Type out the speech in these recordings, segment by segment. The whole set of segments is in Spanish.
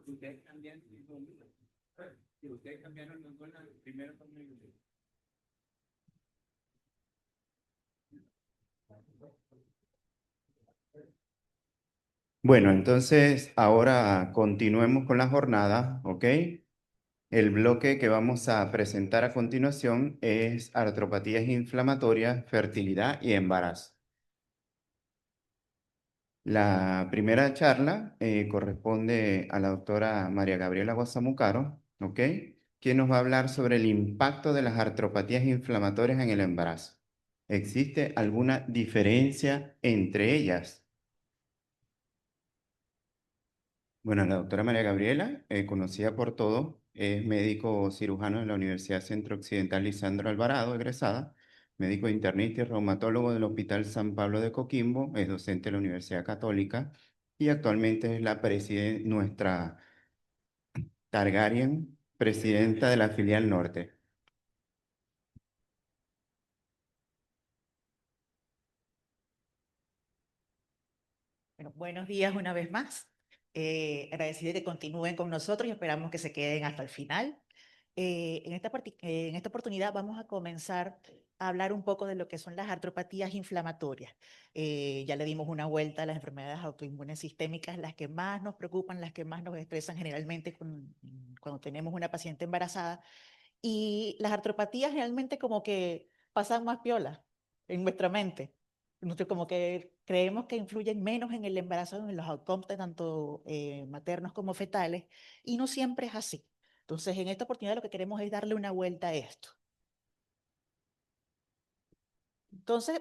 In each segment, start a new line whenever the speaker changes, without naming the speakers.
Ustedes cambian, si ustedes cambiaron los goles primero con el... Bueno, entonces ahora continuemos con la jornada, ¿ok? El bloque que vamos a presentar a continuación es artropatías inflamatorias, fertilidad y embarazo. La primera charla corresponde a la doctora María Gabriela Guasamucaro, ¿ok? Quien nos va a hablar sobre el impacto de las artropatías inflamatorias en el embarazo. ¿Existe alguna diferencia entre ellas? Bueno, la doctora María Gabriela, conocida por todos, es médico cirujano de la Universidad Centro Occidental Lisandro Alvarado, egresada, médico internista y reumatólogo del Hospital San Pablo de Coquimbo, es docente de la Universidad Católica y actualmente es nuestra Targaryen, presidenta de la filial norte.
Bueno, buenos días una vez más. Agradecida que continúen con nosotros y esperamos que se queden hasta el final. En esta oportunidad vamos a comenzar a hablar un poco de lo que son las artropatías inflamatorias. Ya le dimos una vuelta a las enfermedades autoinmunes sistémicas, las que más nos preocupan, las que más nos estresan generalmente cuando tenemos una paciente embarazada. Y las artropatías realmente como que pasan más piola en nuestra mente. Nosotros como que creemos que influyen menos en el embarazo, en los outcomes de tanto maternos como fetales, y no siempre es así. Entonces, en esta oportunidad lo que queremos es darle una vuelta a esto. Entonces,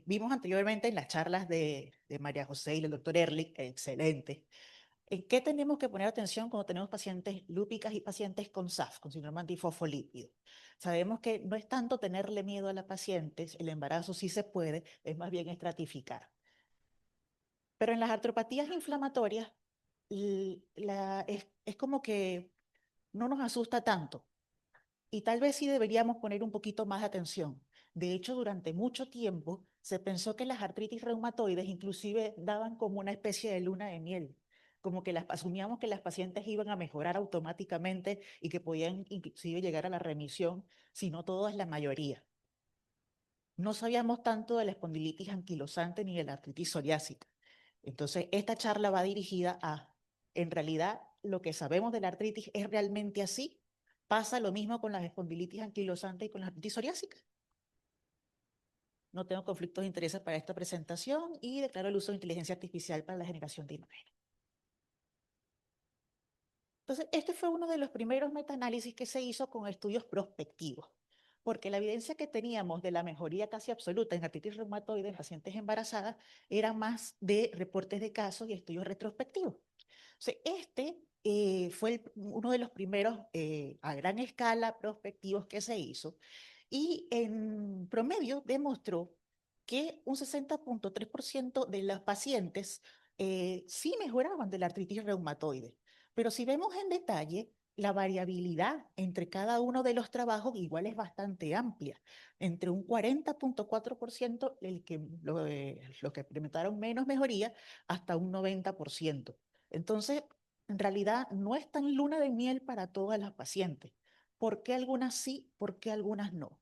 vimos anteriormente en las charlas de María José y del doctor Ehrlich, excelente. ¿En qué tenemos que poner atención cuando tenemos pacientes lúpicas y pacientes con SAF, con síndrome antifosfolípido? Sabemos que no es tanto tenerle miedo a las pacientes, el embarazo sí se puede, es más bien estratificar. Pero en las artropatías inflamatorias, es como que no nos asusta tanto y tal vez sí deberíamos poner un poquito más de atención. De hecho, durante mucho tiempo se pensó que las artritis reumatoides inclusive daban como una especie de luna de miel, como que asumíamos que las pacientes iban a mejorar automáticamente y que podían inclusive llegar a la remisión, si no todas, la mayoría. No sabíamos tanto de la espondilitis anquilosante ni de la artritis psoriásica. Entonces, esta charla va dirigida a, en realidad, lo que sabemos de la artritis es realmente así. Pasa lo mismo con las espondilitis anquilosante y con la artritis psoriásica. No tengo conflictos de interés para esta presentación y declaro el uso de inteligencia artificial para la generación de imágenes. Entonces, este fue uno de los primeros metaanálisis que se hizo con estudios prospectivos, porque la evidencia que teníamos de la mejoría casi absoluta en artritis reumatoide en pacientes embarazadas era más de reportes de casos y estudios retrospectivos. Entonces, fue uno de los primeros a gran escala prospectivos que se hizo y en promedio demostró que un 60.3% de los pacientes sí mejoraban de la artritis reumatoide. Pero si vemos en detalle, la variabilidad entre cada uno de los trabajos igual es bastante amplia. Entre un 40.4% los que experimentaron menos mejoría hasta un 90%. Entonces, en realidad no es tan luna de miel para todas las pacientes. ¿Por qué algunas sí? ¿Por qué algunas no?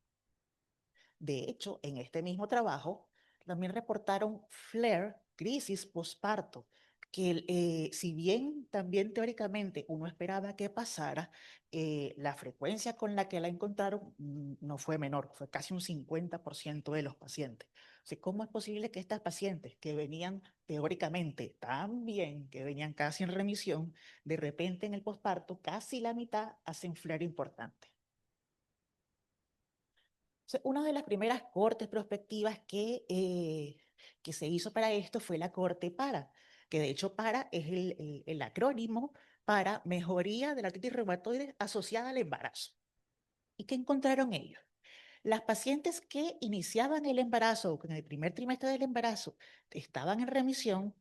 De hecho, en este mismo trabajo también reportaron flare, crisis postparto, que si bien también teóricamente uno esperaba que pasara, la frecuencia con la que la encontraron no fue menor, fue casi un 50% de los pacientes. O sea, ¿cómo es posible que estas pacientes que venían teóricamente tan bien, que venían casi en remisión, de repente en el posparto, casi la mitad hacen flare importante? O sea, una de las primeras cortes prospectivas que se hizo para esto fue la corte PARA, que de hecho PARA es el acrónimo para mejoría de la artritis reumatoide asociada al embarazo. ¿Y qué encontraron ellos? Las pacientes que iniciaban el embarazo o en el primer trimestre del embarazo estaban en remisión,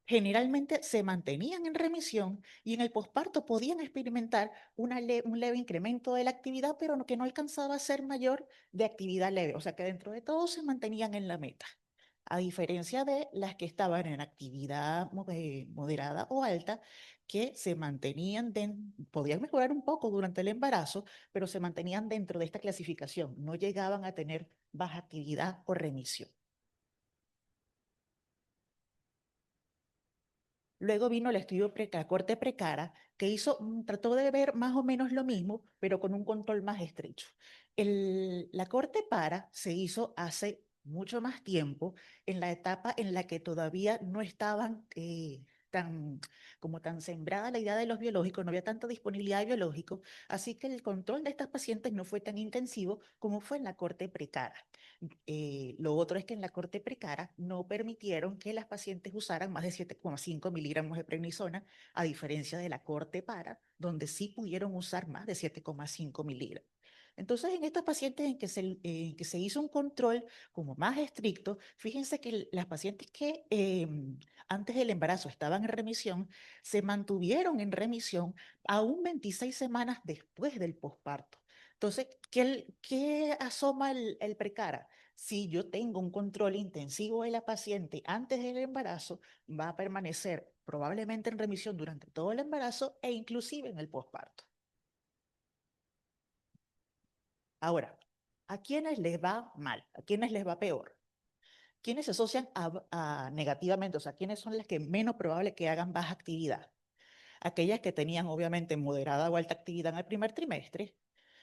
generalmente se mantenían en remisión y en el posparto podían experimentar un leve incremento de la actividad, pero que no alcanzaba a ser mayor de actividad leve. O sea que dentro de todo se mantenían en la meta. A diferencia de las que estaban en actividad moderada o alta, que se mantenían, podían mejorar un poco durante el embarazo, pero se mantenían dentro de esta clasificación, no llegaban a tener baja actividad o remisión. Luego vino el estudio la corte precara, que trató de ver más o menos lo mismo, pero con un control más estrecho. La corte para se hizo hace mucho más tiempo, en la etapa en la que todavía no estaban tan, como tan sembrada la idea de los biológicos, no había tanta disponibilidad de biológicos, así que el control de estas pacientes no fue tan intensivo como fue en la corte precara. Lo otro es que en la corte precara no permitieron que las pacientes usaran más de 7,5 miligramos de prednisona, a diferencia de la corte para, donde sí pudieron usar más de 7,5 miligramos. Entonces, en estas pacientes en que se hizo un control como más estricto, fíjense que las pacientes que antes del embarazo estaban en remisión, se mantuvieron en remisión aún 26 semanas después del posparto. Entonces, ¿qué asoma el precara? Si yo tengo un control intensivo de la paciente antes del embarazo, va a permanecer probablemente en remisión durante todo el embarazo e inclusive en el posparto. Ahora, ¿a quiénes les va mal? ¿A quiénes les va peor? ¿Quiénes se asocian negativamente? O sea, ¿quiénes son las que menos probable que hagan baja actividad? Aquellas que tenían obviamente moderada o alta actividad en el primer trimestre,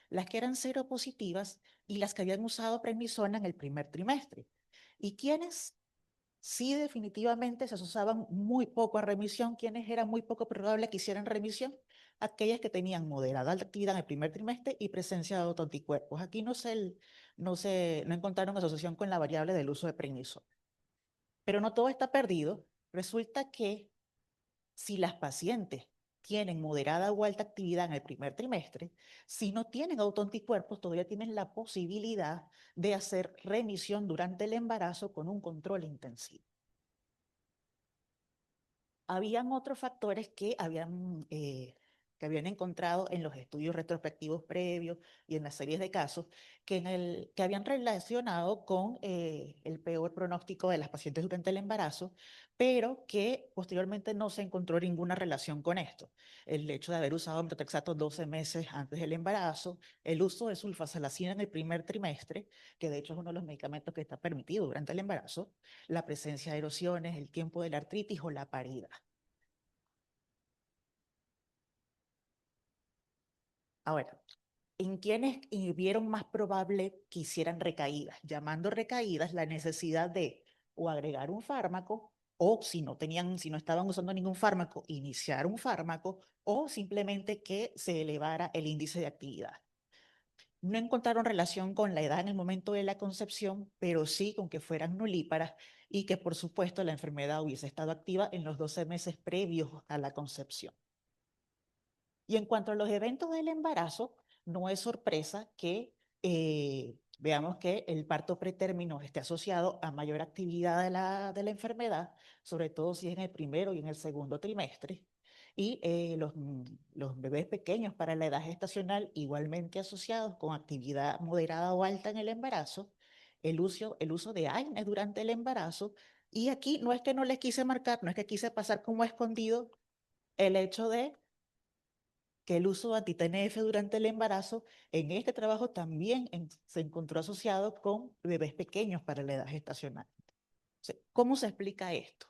las que eran seropositivas y las que habían usado prednisona en el primer trimestre. ¿Y quiénes sí definitivamente se asociaban muy poco a remisión? ¿Quiénes eran muy poco probable que hicieran remisión? Aquellas que tenían moderada actividad en el primer trimestre y presencia de autoanticuerpos. Aquí no encontraron asociación con la variable del uso de prednisona. Pero no todo está perdido. Resulta que si las pacientes tienen moderada o alta actividad en el primer trimestre, si no tienen autoanticuerpos, todavía tienen la posibilidad de hacer remisión durante el embarazo con un control intensivo. Habían otros factores que habían encontrado en los estudios retrospectivos previos y en las series de casos que habían relacionado con el peor pronóstico de las pacientes durante el embarazo, pero que posteriormente no se encontró ninguna relación con esto. El hecho de haber usado metotrexato 12 meses antes del embarazo, el uso de sulfasalacina en el primer trimestre, que de hecho es uno de los medicamentos que está permitido durante el embarazo, la presencia de erosiones, el tiempo de la artritis o la parida. Ahora, ¿en quiénes vieron más probable que hicieran recaídas? Llamando recaídas la necesidad de o agregar un fármaco, o si no estaban usando ningún fármaco, iniciar un fármaco, o simplemente que se elevara el índice de actividad. No encontraron relación con la edad en el momento de la concepción, pero sí con que fueran nulíparas y que, por supuesto, la enfermedad hubiese estado activa en los 12 meses previos a la concepción. Y en cuanto a los eventos del embarazo, no es sorpresa que veamos que el parto pretérmino esté asociado a mayor actividad de la enfermedad, sobre todo si es en el primero y en el segundo trimestre. Y los bebés pequeños para la edad gestacional igualmente asociados con actividad moderada o alta en el embarazo, el uso de AINES durante el embarazo. Y aquí no es que no les quise marcar, no es que quise pasar como escondido el hecho de que el uso de anti-TNF durante el embarazo, en este trabajo también se encontró asociado con bebés pequeños para la edad gestacional. ¿Cómo se explica esto?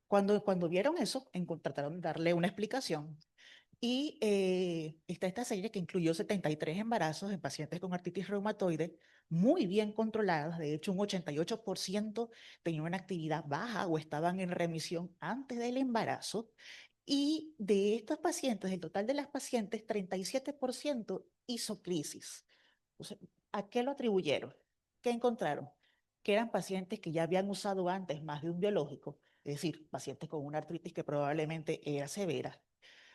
Cuando vieron eso, trataron de darle una explicación Y está esta serie que incluyó 73 embarazos en pacientes con artritis reumatoide muy bien controladas. De hecho, un 88% tenían una actividad baja o estaban en remisión antes del embarazo. Y de estos pacientes, el total de las pacientes, 37% hizo crisis. O sea, ¿a qué lo atribuyeron? ¿Qué encontraron? Que eran pacientes que ya habían usado antes más de un biológico, es decir, pacientes con una artritis que probablemente era severa.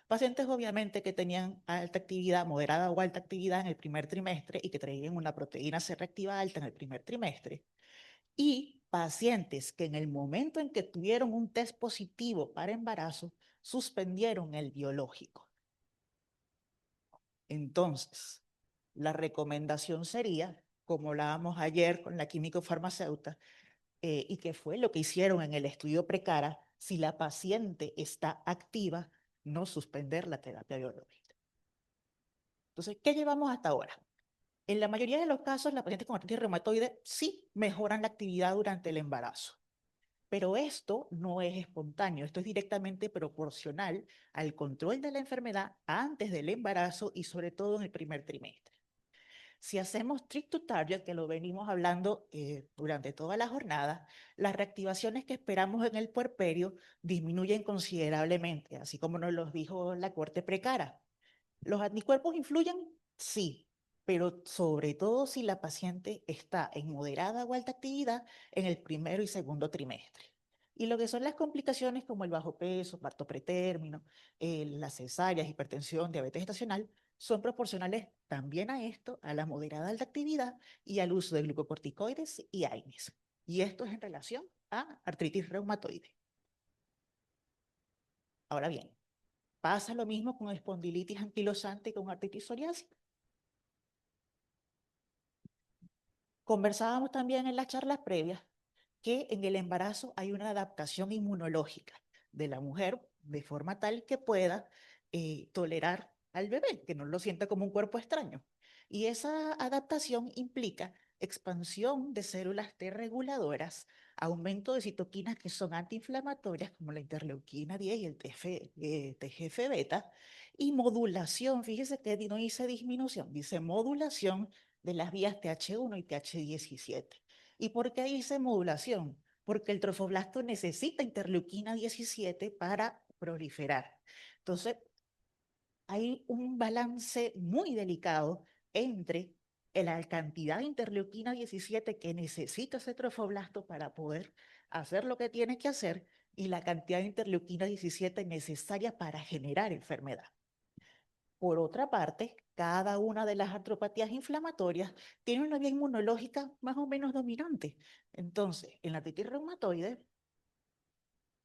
Pacientes obviamente que tenían alta actividad, moderada o alta actividad en el primer trimestre y que traían una proteína C reactiva alta en el primer trimestre. Y pacientes que en el momento en que tuvieron un test positivo para embarazo, suspendieron el biológico. Entonces, la recomendación sería, como hablábamos ayer con la químico farmacéutica, y que fue lo que hicieron en el estudio Precara, si la paciente está activa, no suspender la terapia biológica. Entonces, ¿qué llevamos hasta ahora? En la mayoría de los casos, las pacientes con artritis reumatoide sí mejoran la actividad durante el embarazo, pero esto no es espontáneo, esto es directamente proporcional al control de la enfermedad antes del embarazo y sobre todo en el primer trimestre. Si hacemos trick to target, que lo venimos hablando durante toda la jornada, las reactivaciones que esperamos en el puerperio disminuyen considerablemente, así como nos lo dijo la corte precara. ¿Los anticuerpos influyen? Sí, pero sobre todo si la paciente está en moderada o alta actividad en el primero y segundo trimestre. Y lo que son las complicaciones como el bajo peso, parto pretérmino, las cesáreas, hipertensión, diabetes gestacional, son proporcionales también a esto, a la moderada alta actividad y al uso de glucocorticoides y AINES. Y esto es en relación a artritis reumatoide. Ahora bien, pasa lo mismo con espondilitis anquilosante y con artritis psoriásica. Conversábamos también en las charlas previas que en el embarazo hay una adaptación inmunológica de la mujer de forma tal que pueda tolerar al bebé, que no lo sienta como un cuerpo extraño. Y esa adaptación implica expansión de células T reguladoras, aumento de citoquinas que son antiinflamatorias, como la interleuquina 10 y el TGF-beta, y modulación, fíjese que no dice disminución, dice modulación de las vías TH1 y TH17. ¿Y por qué dice modulación? Porque el trofoblasto necesita interleuquina 17 para proliferar. Entonces, hay un balance muy delicado entre la cantidad de interleuquina 17 que necesita ese trofoblasto para poder hacer lo que tiene que hacer y la cantidad de interleuquina 17 necesaria para generar enfermedad. Por otra parte, cada una de las artropatías inflamatorias tiene una vía inmunológica más o menos dominante. Entonces, en la artritis reumatoide,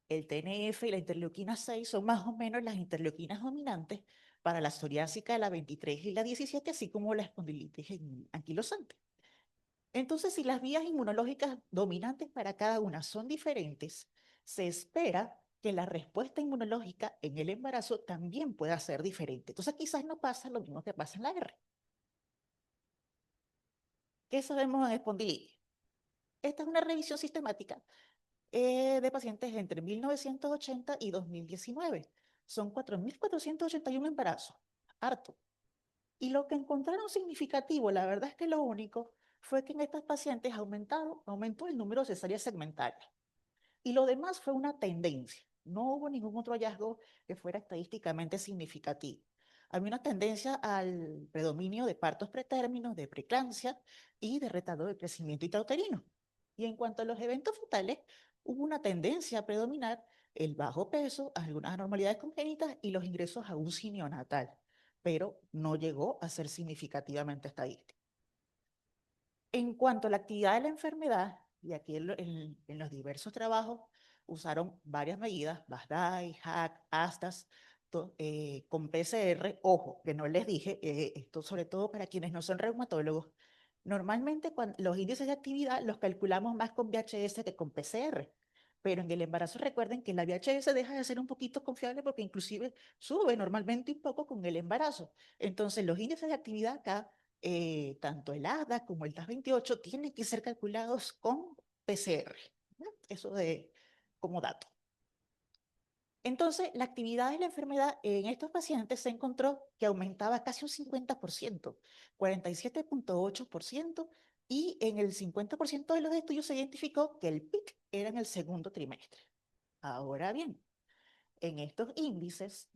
el TNF y la interleuquina 6 son más o menos las interleuquinas dominantes para la psoriásica, la 23 y la 17, así como la espondilitis anquilosante. Entonces, si las vías inmunológicas dominantes para cada una son diferentes, se espera que la respuesta inmunológica en el embarazo también pueda ser diferente. Entonces, quizás no pasa lo mismo que pasa en la R. ¿Qué sabemos en espondilitis? Esta es una revisión sistemática de pacientes entre 1980 y 2019. Son 4.481 embarazos, harto. Y lo que encontraron significativo, la verdad es que lo único fue que en estas pacientes aumentó el número de cesáreas segmentarias. Y lo demás fue una tendencia. No hubo ningún otro hallazgo que fuera estadísticamente significativo. Había una tendencia al predominio de partos pretérminos, de preeclampsia y de retardo de crecimiento intrauterino. Y en cuanto a los eventos fetales, hubo una tendencia a predominar el bajo peso, algunas anormalidades congénitas y los ingresos a un neonatal, pero no llegó a ser significativamente estadístico. En cuanto a la actividad de la enfermedad, y aquí en los diversos trabajos usaron varias medidas, BASDAI, HAC, ASTAS, con PCR, ojo, que no les dije, esto sobre todo para quienes no son reumatólogos, normalmente los índices de actividad los calculamos más con VHS que con PCR, pero en el embarazo recuerden que la VHS deja de ser un poquito confiable porque inclusive sube normalmente un poco con el embarazo. Entonces los índices de actividad acá tanto el ADA como el TAS-28 tienen que ser calculados con PCR. ¿No? Eso de como dato. Entonces, la actividad de la enfermedad en estos pacientes se encontró que aumentaba casi un 50%, 47,8%, y en el 50% de los estudios se identificó que el pic era en el segundo trimestre. Ahora bien, en estos índices,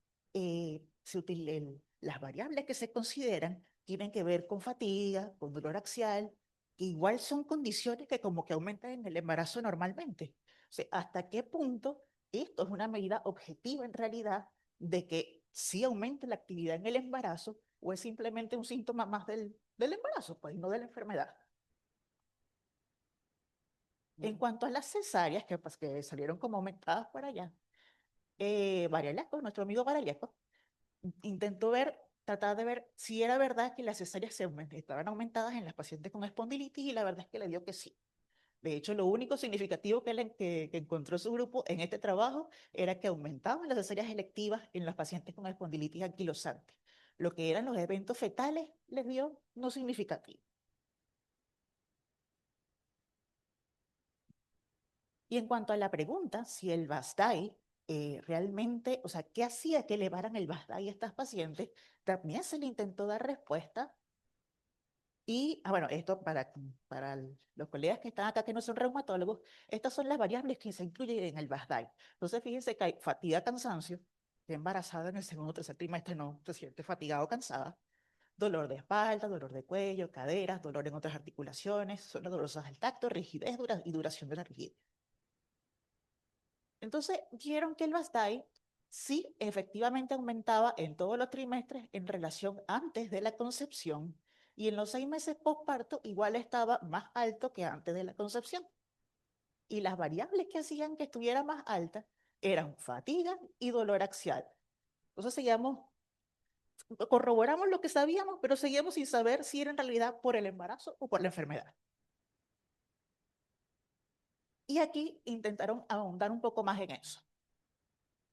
las variables que se consideran tienen que ver con fatiga, con dolor axial, que igual son condiciones que como que aumentan en el embarazo normalmente. O sea, ¿hasta qué punto esto es una medida objetiva en realidad de que sí aumenta la actividad en el embarazo o es simplemente un síntoma más del embarazo, pues, y no de la enfermedad? En cuanto a las cesáreas, que, pues, que salieron como aumentadas para allá, Varelaco, nuestro amigo Varelaco, intentó tratar de ver si era verdad que las cesáreas estaban aumentadas en las pacientes con espondilitis, y la verdad es que le dio que sí. De hecho, lo único significativo que encontró su grupo en este trabajo era que aumentaban las cesáreas electivas en los pacientes con espondilitis anquilosante. Lo que eran los eventos fetales les dio no significativo. Y en cuanto a la pregunta, si el BASDAI realmente, o sea, ¿qué hacía que elevaran el BASDAI a estas pacientes? También se le intentó dar respuesta. Y, bueno, esto para los colegas que están acá que no son reumatólogos, estas son las variables que se incluyen en el BASDAI. Entonces, fíjense que hay fatiga, cansancio, que embarazada en el segundo o tercer trimestre no se siente fatigada o cansada, dolor de espalda, dolor de cuello, caderas, dolor en otras articulaciones, zonas dolorosas del tacto, rigidez y duración de la rigidez. Entonces, vieron que el BASDAI sí efectivamente aumentaba en todos los trimestres en relación antes de la concepción, y en los 6 meses postparto igual estaba más alto que antes de la concepción. Y las variables que hacían que estuviera más alta eran fatiga y dolor axial. Entonces corroboramos lo que sabíamos, pero seguíamos sin saber si era en realidad por el embarazo o por la enfermedad. Y aquí intentaron ahondar un poco más en eso.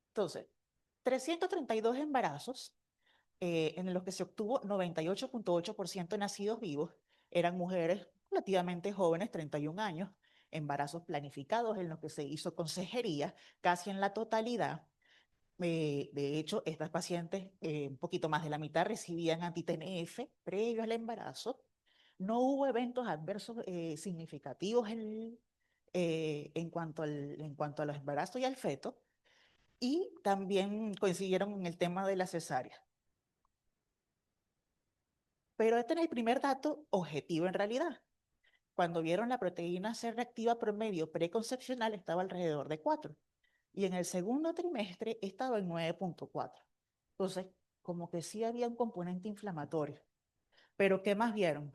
Entonces, 332 embarazos en los que se obtuvo 98,8% de nacidos vivos, eran mujeres relativamente jóvenes, 31 años, embarazos planificados en los que se hizo consejería, casi en la totalidad. De hecho, estas pacientes, un poquito más de la mitad, recibían anti-TNF previo al embarazo. No hubo eventos adversos significativos en cuanto a los embarazos y al feto, y también coincidieron en el tema de la cesárea. Pero este es el primer dato objetivo en realidad. Cuando vieron la proteína C reactiva promedio preconcepcional estaba alrededor de 4, y en el segundo trimestre estaba en 9,4. Entonces, como que sí había un componente inflamatorio. Pero ¿qué más vieron?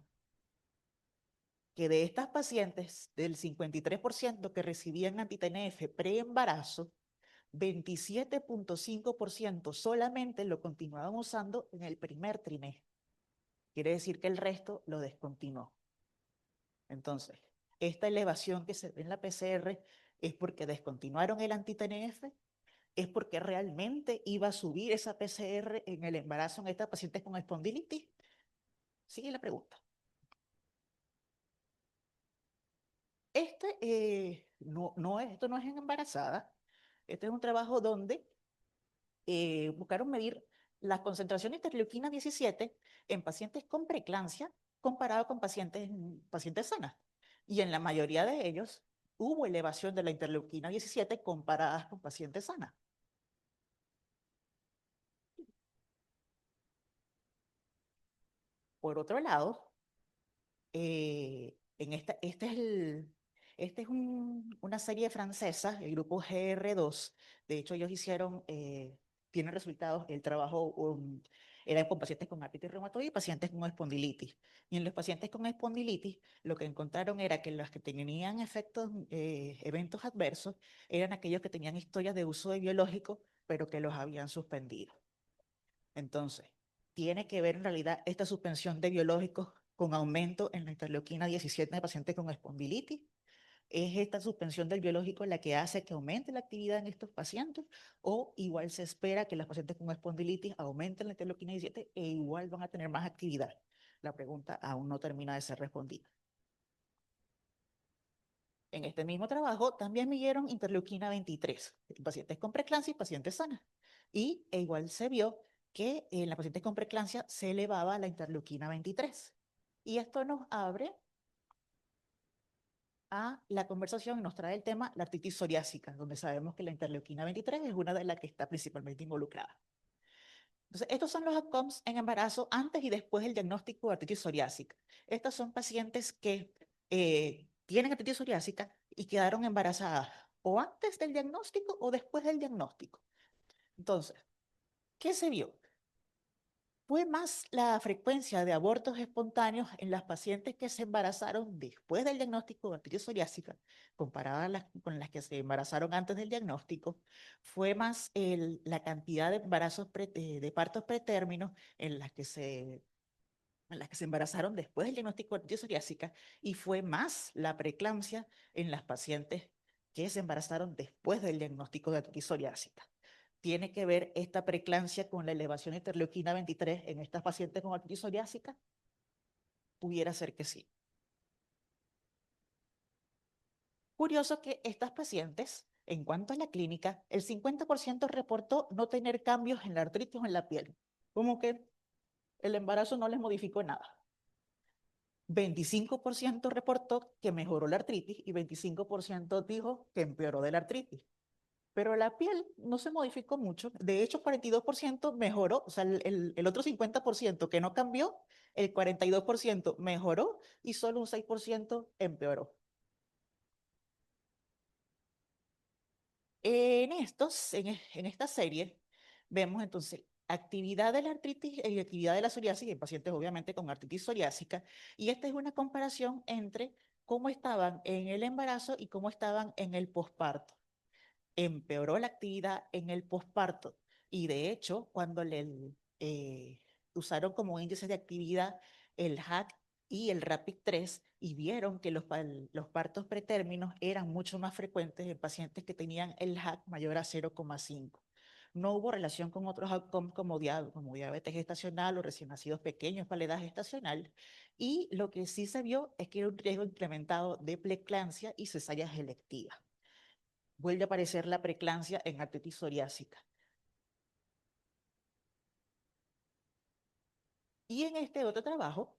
Que de estas pacientes, del 53% que recibían anti-TNF pre-embarazo, 27,5% solamente lo continuaban usando en el primer trimestre. Quiere decir que el resto lo descontinuó. Entonces, esta elevación que se ve en la PCR es porque descontinuaron el anti-TNF, es porque realmente iba a subir esa PCR en el embarazo en estas pacientes con espondilitis. Sigue la pregunta. Esto no es en embarazada. Este es un trabajo donde buscaron medir la concentración de interleuquina 17 en pacientes con preeclampsia comparado con pacientes sanas. Y en la mayoría de ellos hubo elevación de la interleuquina 17 comparadas con pacientes sanas. Por otro lado, este es una serie francesa, el grupo GR2. De hecho, ellos tienen resultados, el trabajo era con pacientes con artritis reumatoide y pacientes con espondilitis. Y en los pacientes con espondilitis, lo que encontraron era que los que tenían eventos adversos eran aquellos que tenían historias de uso de biológicos, pero que los habían suspendido. Entonces, tiene que ver en realidad esta suspensión de biológicos con aumento en la interleuquina 17 de pacientes con espondilitis. ¿Es esta suspensión del biológico la que hace que aumente la actividad en estos pacientes? ¿O igual se espera que los pacientes con espondilitis aumenten la interleuquina 17 e igual van a tener más actividad? La pregunta aún no termina de ser respondida. En este mismo trabajo también midieron interleuquina 23, en pacientes con preeclampsia y pacientes sanas. E igual se vio que en las pacientes con preeclampsia se elevaba la interleuquina 23. Y esto nos abre a la conversación y nos trae el tema la artritis psoriásica, donde sabemos que la interleuquina 23 es una de las que está principalmente involucrada. Entonces, estos son los outcomes en embarazo antes y después del diagnóstico de artritis psoriásica. Estas son pacientes que tienen artritis psoriásica y quedaron embarazadas o antes del diagnóstico o después del diagnóstico. Entonces, ¿qué se vio? Fue más la frecuencia de abortos espontáneos en las pacientes que se embarazaron después del diagnóstico de artritis psoriásica, comparada con las que se embarazaron antes del diagnóstico. Fue más la cantidad de embarazos de partos pretérminos en las que se embarazaron después del diagnóstico de artritis psoriásica, y fue más la preeclampsia en las pacientes que se embarazaron después del diagnóstico de artritis psoriásica. ¿Tiene que ver esta preeclampsia con la elevación de interleuquina 23 en estas pacientes con artritis psoriásica? Pudiera ser que sí. Curioso que estas pacientes, en cuanto a la clínica, el 50% reportó no tener cambios en la artritis o en la piel. Como que el embarazo no les modificó nada. 25% reportó que mejoró la artritis y 25% dijo que empeoró de la artritis. Pero la piel no se modificó mucho. De hecho, 42% mejoró, o sea, el otro 50% que no cambió, el 42% mejoró y solo un 6% empeoró. En esta serie, vemos entonces actividad de la artritis y actividad de la psoriasis en pacientes obviamente con artritis psoriásica. Y esta es una comparación entre cómo estaban en el embarazo y cómo estaban en el posparto. Empeoró la actividad en el posparto. Y de hecho, cuando eh, usaron como índices de actividad el HAC y el RAPID-3 y vieron que los partos pretérminos eran mucho más frecuentes en pacientes que tenían el HAC mayor a 0,5. No hubo relación con otros outcomes como diabetes gestacional o recién nacidos pequeños para la edad gestacional. Y lo que sí se vio es que era un riesgo incrementado de preeclampsia y cesáreas electivas. Vuelve a aparecer la preeclampsia en artritis psoriásica. Y en este otro trabajo,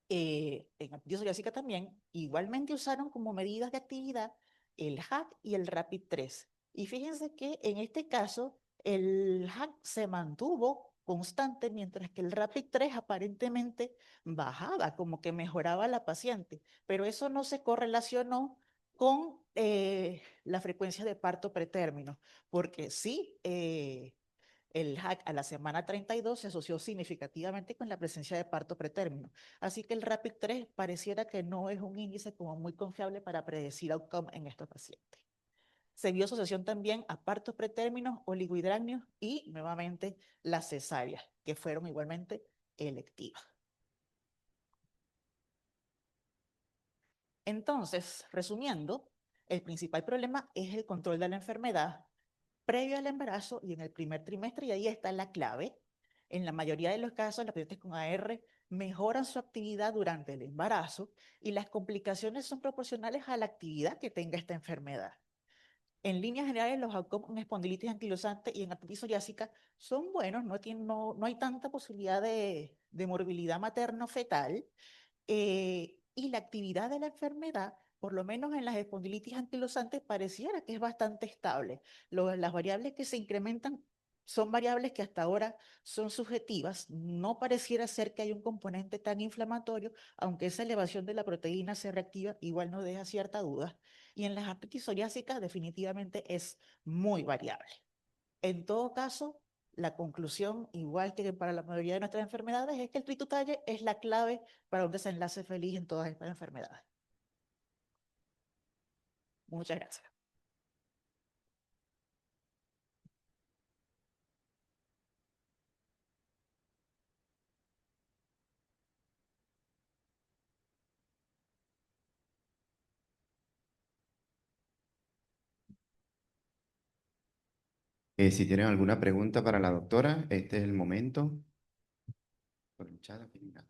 en artritis psoriásica también, igualmente usaron como medidas de actividad el HAC y el RAPID-3. Y fíjense que en este caso, el HAC se mantuvo constante, mientras que el RAPID-3 aparentemente bajaba, como que mejoraba la paciente. Pero eso no se correlacionó con la frecuencia de parto pretérmino, porque sí, el HAC a la semana 32 se asoció significativamente con la presencia de parto pretérmino. Así que el RAPID-3 pareciera que no es un índice como muy confiable para predecir outcome en estos pacientes. Se vio asociación también a partos pretérminos, oligohidrácneos y nuevamente las cesáreas, que fueron igualmente electivas. Entonces, resumiendo, el principal problema es el control de la enfermedad previo al embarazo y en el primer trimestre, y ahí está la clave. En la mayoría de los casos, las pacientes con AR mejoran su actividad durante el embarazo y las complicaciones son proporcionales a la actividad que tenga esta enfermedad. En líneas generales, los outcomes en espondilitis anquilosante y en artritis psoriásica son buenos, no hay tanta posibilidad de morbilidad materno-fetal, y la actividad de la enfermedad, por lo menos en las espondilitis anquilosantes, pareciera que es bastante estable. Las variables que se incrementan son variables que hasta ahora son subjetivas. No pareciera ser que hay un componente tan inflamatorio, aunque esa elevación de la proteína C reactiva igual nos deja cierta duda. Y en las artritis psoriásicas definitivamente es muy variable. En todo caso, la conclusión, igual que para la mayoría de nuestras enfermedades, es que el tritotalle es la clave para un desenlace feliz en todas estas enfermedades. Muchas gracias.
Si tienen alguna pregunta para la doctora, este es el momento. Por el chat, aquí, mira.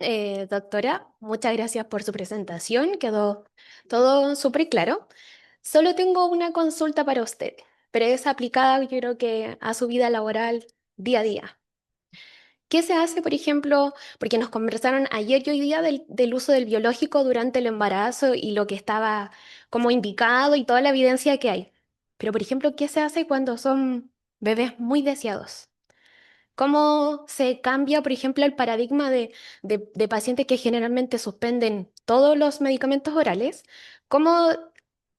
Doctora, muchas gracias por su presentación, quedó todo súper claro. Solo tengo una consulta para usted, pero es aplicada, yo creo que a su vida laboral día a día. ¿Qué se hace, por ejemplo, porque nos conversaron ayer y hoy día del uso del biológico durante el embarazo y lo que estaba como indicado y toda la evidencia que hay? Pero, por ejemplo, ¿qué se hace cuando son bebés muy deseados? ¿Cómo se cambia, por ejemplo, el paradigma de pacientes que generalmente suspenden todos los medicamentos orales? ¿Cómo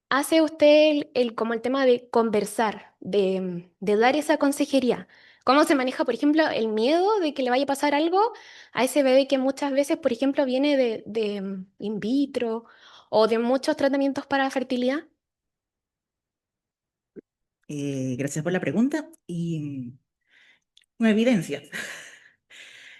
hace usted como el tema de conversar, de dar esa consejería? ¿Cómo se maneja, por ejemplo, el miedo de que le vaya a pasar algo a ese bebé que muchas veces, por ejemplo, viene de in vitro o de muchos tratamientos para fertilidad?
Gracias por la pregunta y con evidencia.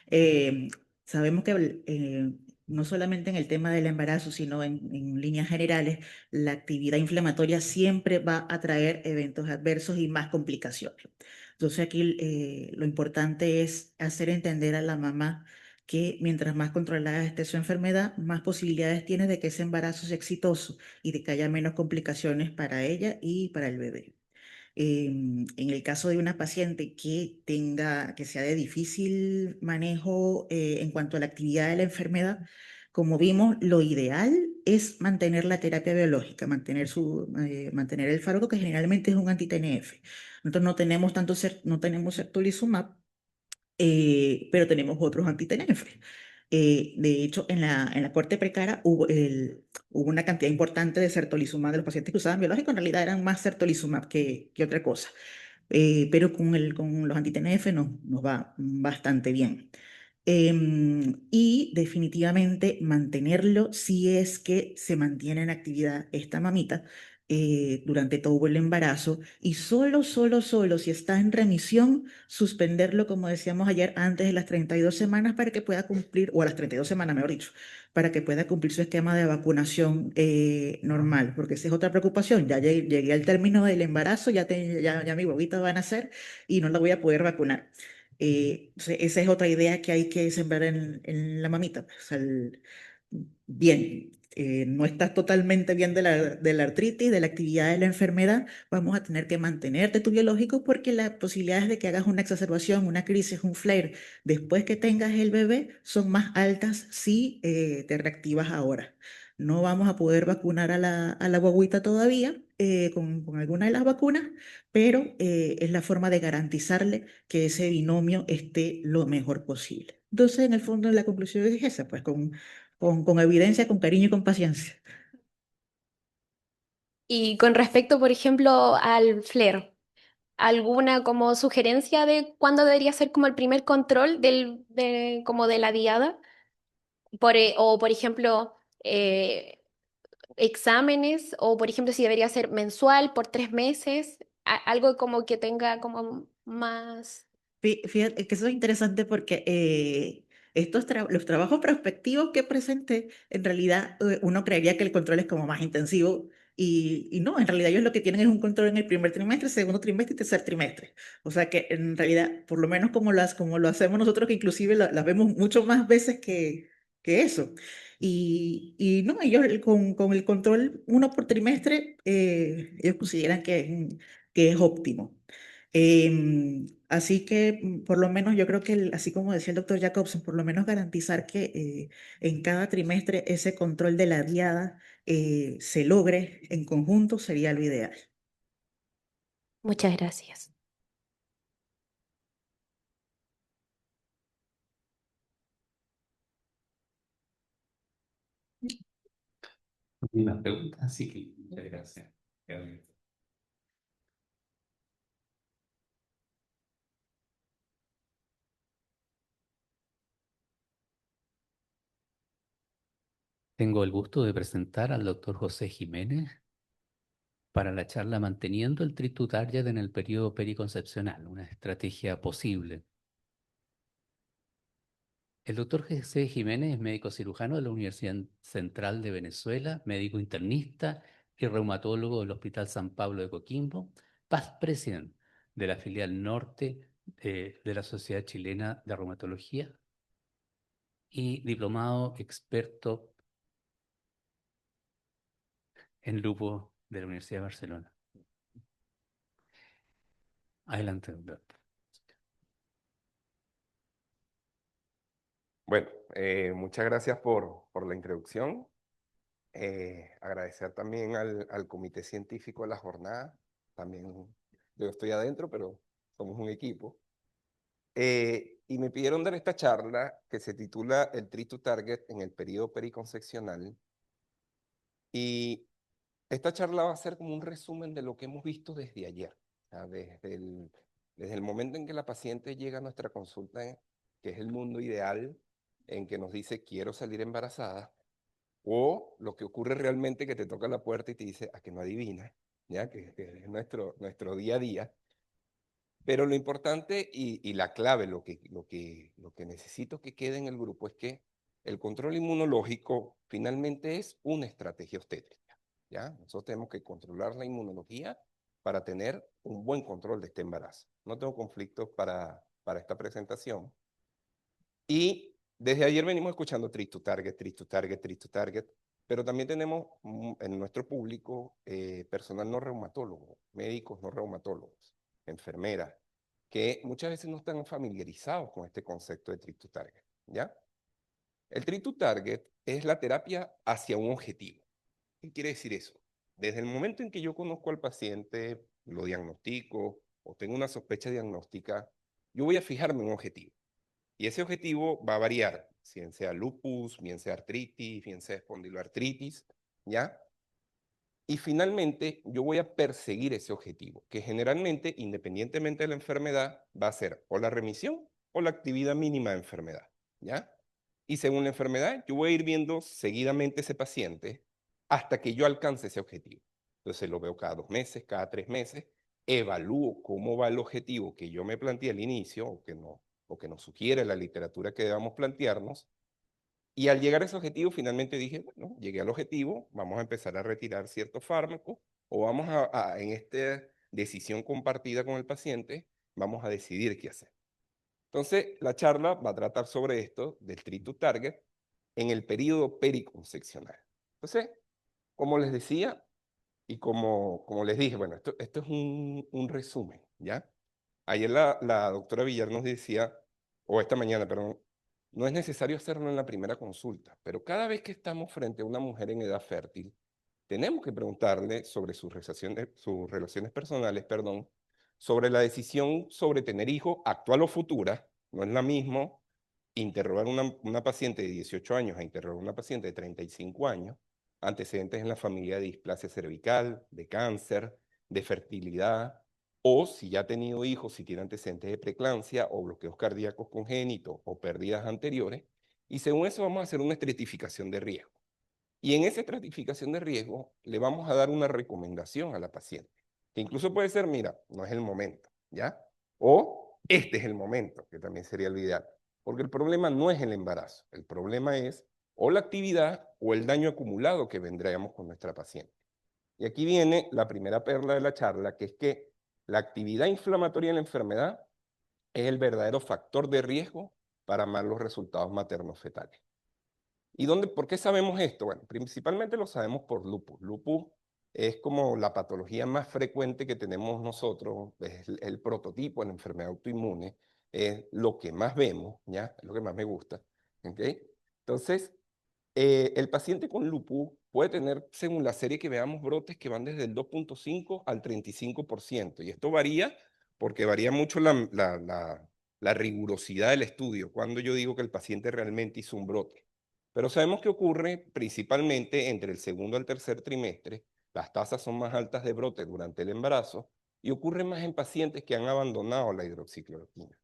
Eh, Sabemos que no solamente en el tema del embarazo, sino en líneas generales, la actividad inflamatoria siempre va a traer eventos adversos y más complicaciones. Entonces aquí lo importante es hacer entender a la mamá que mientras más controlada esté su enfermedad, más posibilidades tiene de que ese embarazo sea exitoso y de que haya menos complicaciones para ella y para el bebé. En el caso de una paciente que sea de difícil manejo en cuanto a la actividad de la enfermedad, como vimos, lo ideal es mantener la terapia biológica, mantener el fármaco que generalmente es un anti-TNF. Nosotros no tenemos no tenemos certolizumab, pero tenemos otros anti-TNF. De hecho, en la corte precara hubo una cantidad importante de certolizumab de los pacientes que usaban biológico, en realidad eran más certolizumab que otra cosa. Pero con los anti-TNF nos va bastante bien. Y definitivamente mantenerlo si es que se mantiene en actividad esta mamita durante todo el embarazo y solo si está en remisión, suspenderlo, como decíamos ayer, antes de las 32 semanas para que pueda cumplir, o a las 32 semanas, mejor dicho, para que pueda cumplir su esquema de vacunación normal, porque esa es otra preocupación. Ya llegué al término del embarazo, ya mi bobita va a nacer y no la voy a poder vacunar. Esa es otra idea que hay que sembrar en la mamita. O sea, bien, no estás totalmente bien de la artritis, de la actividad de la enfermedad, vamos a tener que mantenerte tu biológico porque las posibilidades de que hagas una exacerbación, una crisis, un flare después que tengas el bebé son más altas si te reactivas ahora. No vamos a poder vacunar a a la guagüita todavía con alguna de las vacunas, pero es la forma de garantizarle que ese binomio esté lo mejor posible. Entonces, en el fondo, la conclusión es esa, pues con evidencia, con cariño y con paciencia.
Y con respecto, por ejemplo, al flare, ¿alguna como sugerencia de cuándo debería ser como el primer control como de la diada? O, por ejemplo, exámenes, o por ejemplo, si debería ser mensual por 3 meses, algo como que tenga como más...
Fíjate que eso es interesante porque los trabajos prospectivos que presenté, en realidad uno creería que el control es como más intensivo y no, en realidad ellos lo que tienen es un control en el primer trimestre, segundo trimestre y tercer trimestre. O sea que en realidad, por lo menos como lo hacemos nosotros, que inclusive las vemos mucho más veces que eso. Y no, ellos con el control uno por trimestre, ellos consideran que es óptimo. Así que por lo menos yo creo que, así como decía el doctor Jacobson, por lo menos garantizar que en cada trimestre ese control de la diada se logre en conjunto sería lo ideal.
Muchas gracias.
Última pregunta, así que muchas gracias. Tengo el gusto de presentar al doctor José Jiménez para la charla Manteniendo el Treat to Target en el periodo periconcepcional, una estrategia posible. El doctor José Jiménez es médico cirujano de la Universidad Central de Venezuela, médico internista y reumatólogo del Hospital San Pablo de Coquimbo, past president de la filial norte de la Sociedad Chilena de Reumatología y diplomado experto en lupus de la Universidad de Barcelona. Adelante, doctor.
Bueno, muchas gracias por la introducción. Agradecer también al comité científico de la jornada. También yo estoy adentro, pero somos un equipo. Y me pidieron dar esta charla que se titula El Treat to Target en el periodo periconcepcional. Y esta charla va a ser como un resumen de lo que hemos visto desde ayer. O sea, desde el momento en que la paciente llega a nuestra consulta, que es el mundo ideal, en que nos dice quiero salir embarazada, o lo que ocurre realmente que te toca la puerta y te dice a que no adivina, ¿ya? Que es nuestro día a día. Pero lo importante y la clave, lo que necesito que quede en el grupo es que el control inmunológico finalmente es una estrategia obstétrica, ¿ya? Nosotros tenemos que controlar la inmunología para tener un buen control de este embarazo. No tengo conflictos para esta presentación. Y desde ayer venimos escuchando Treat to Target, Treat to Target, Treat to Target, pero también tenemos en nuestro público personal no reumatólogo, médicos no reumatólogos, enfermeras, que muchas veces no están familiarizados con este concepto de Treat to Target, ¿ya? El Treat to Target es la terapia hacia un objetivo. ¿Qué quiere decir eso? Desde el momento en que yo conozco al paciente, lo diagnostico o tengo una sospecha diagnóstica, yo voy a fijarme en un objetivo. Y ese objetivo va a variar, bien sea lupus, bien sea artritis, bien sea espondiloartritis, ¿ya? Y finalmente yo voy a perseguir ese objetivo, que generalmente, independientemente de la enfermedad, va a ser o la remisión o la actividad mínima de enfermedad, ¿ya? Y según la enfermedad, yo voy a ir viendo seguidamente ese paciente hasta que yo alcance ese objetivo. Entonces lo veo cada 2 meses, cada 3 meses, evalúo cómo va el objetivo que yo me planteé al inicio o que nos sugiere la literatura que debamos plantearnos. Y al llegar a ese objetivo, finalmente dije, bueno, llegué al objetivo, vamos a empezar a retirar ciertos fármacos o vamos en esta decisión compartida con el paciente, vamos a decidir qué hacer. Entonces, la charla va a tratar sobre esto, del Treat to Target, en el periodo periconcepcional. Entonces, como les decía y como les dije, bueno, esto es un resumen, ¿ya? Ayer la doctora Villar nos decía, o esta mañana, perdón, no es necesario hacerlo en la primera consulta, pero cada vez que estamos frente a una mujer en edad fértil, tenemos que preguntarle sobre sus relaciones personales, perdón, sobre la decisión sobre tener hijos actual o futura. No es la mismo interrogar una paciente de 18 años a interrogar una paciente de 35 años, antecedentes en la familia de displasia cervical, de cáncer, de fertilidad, o si ya ha tenido hijos, si tiene antecedentes de preeclampsia o bloqueos cardíacos congénitos o pérdidas anteriores, y según eso vamos a hacer una estratificación de riesgo. Y en esa estratificación de riesgo le vamos a dar una recomendación a la paciente, que incluso puede ser, mira, no es el momento, ¿ya? O este es el momento, que también sería lo ideal. Porque el problema no es el embarazo, el problema es o la actividad o el daño acumulado que vendríamos con nuestra paciente. Y aquí viene la primera perla de la charla, que es que la actividad inflamatoria en la enfermedad es el verdadero factor de riesgo para malos resultados materno-fetales. ¿Y por qué sabemos esto? Bueno, principalmente lo sabemos por lupus. Lupus es como la patología más frecuente que tenemos nosotros, es el prototipo de la enfermedad autoinmune, es lo que más vemos, ¿ya? Es lo que más me gusta, ¿ok? Entonces, el paciente con lupus puede tener, según la serie que veamos, brotes que van desde el 2.5 al 35%. Y esto varía porque varía mucho la rigurosidad del estudio, cuando yo digo que el paciente realmente hizo un brote. Pero sabemos que ocurre principalmente entre el segundo al tercer trimestre. Las tasas son más altas de brote durante el embarazo y ocurre más en pacientes que han abandonado la hidroxicloroquina.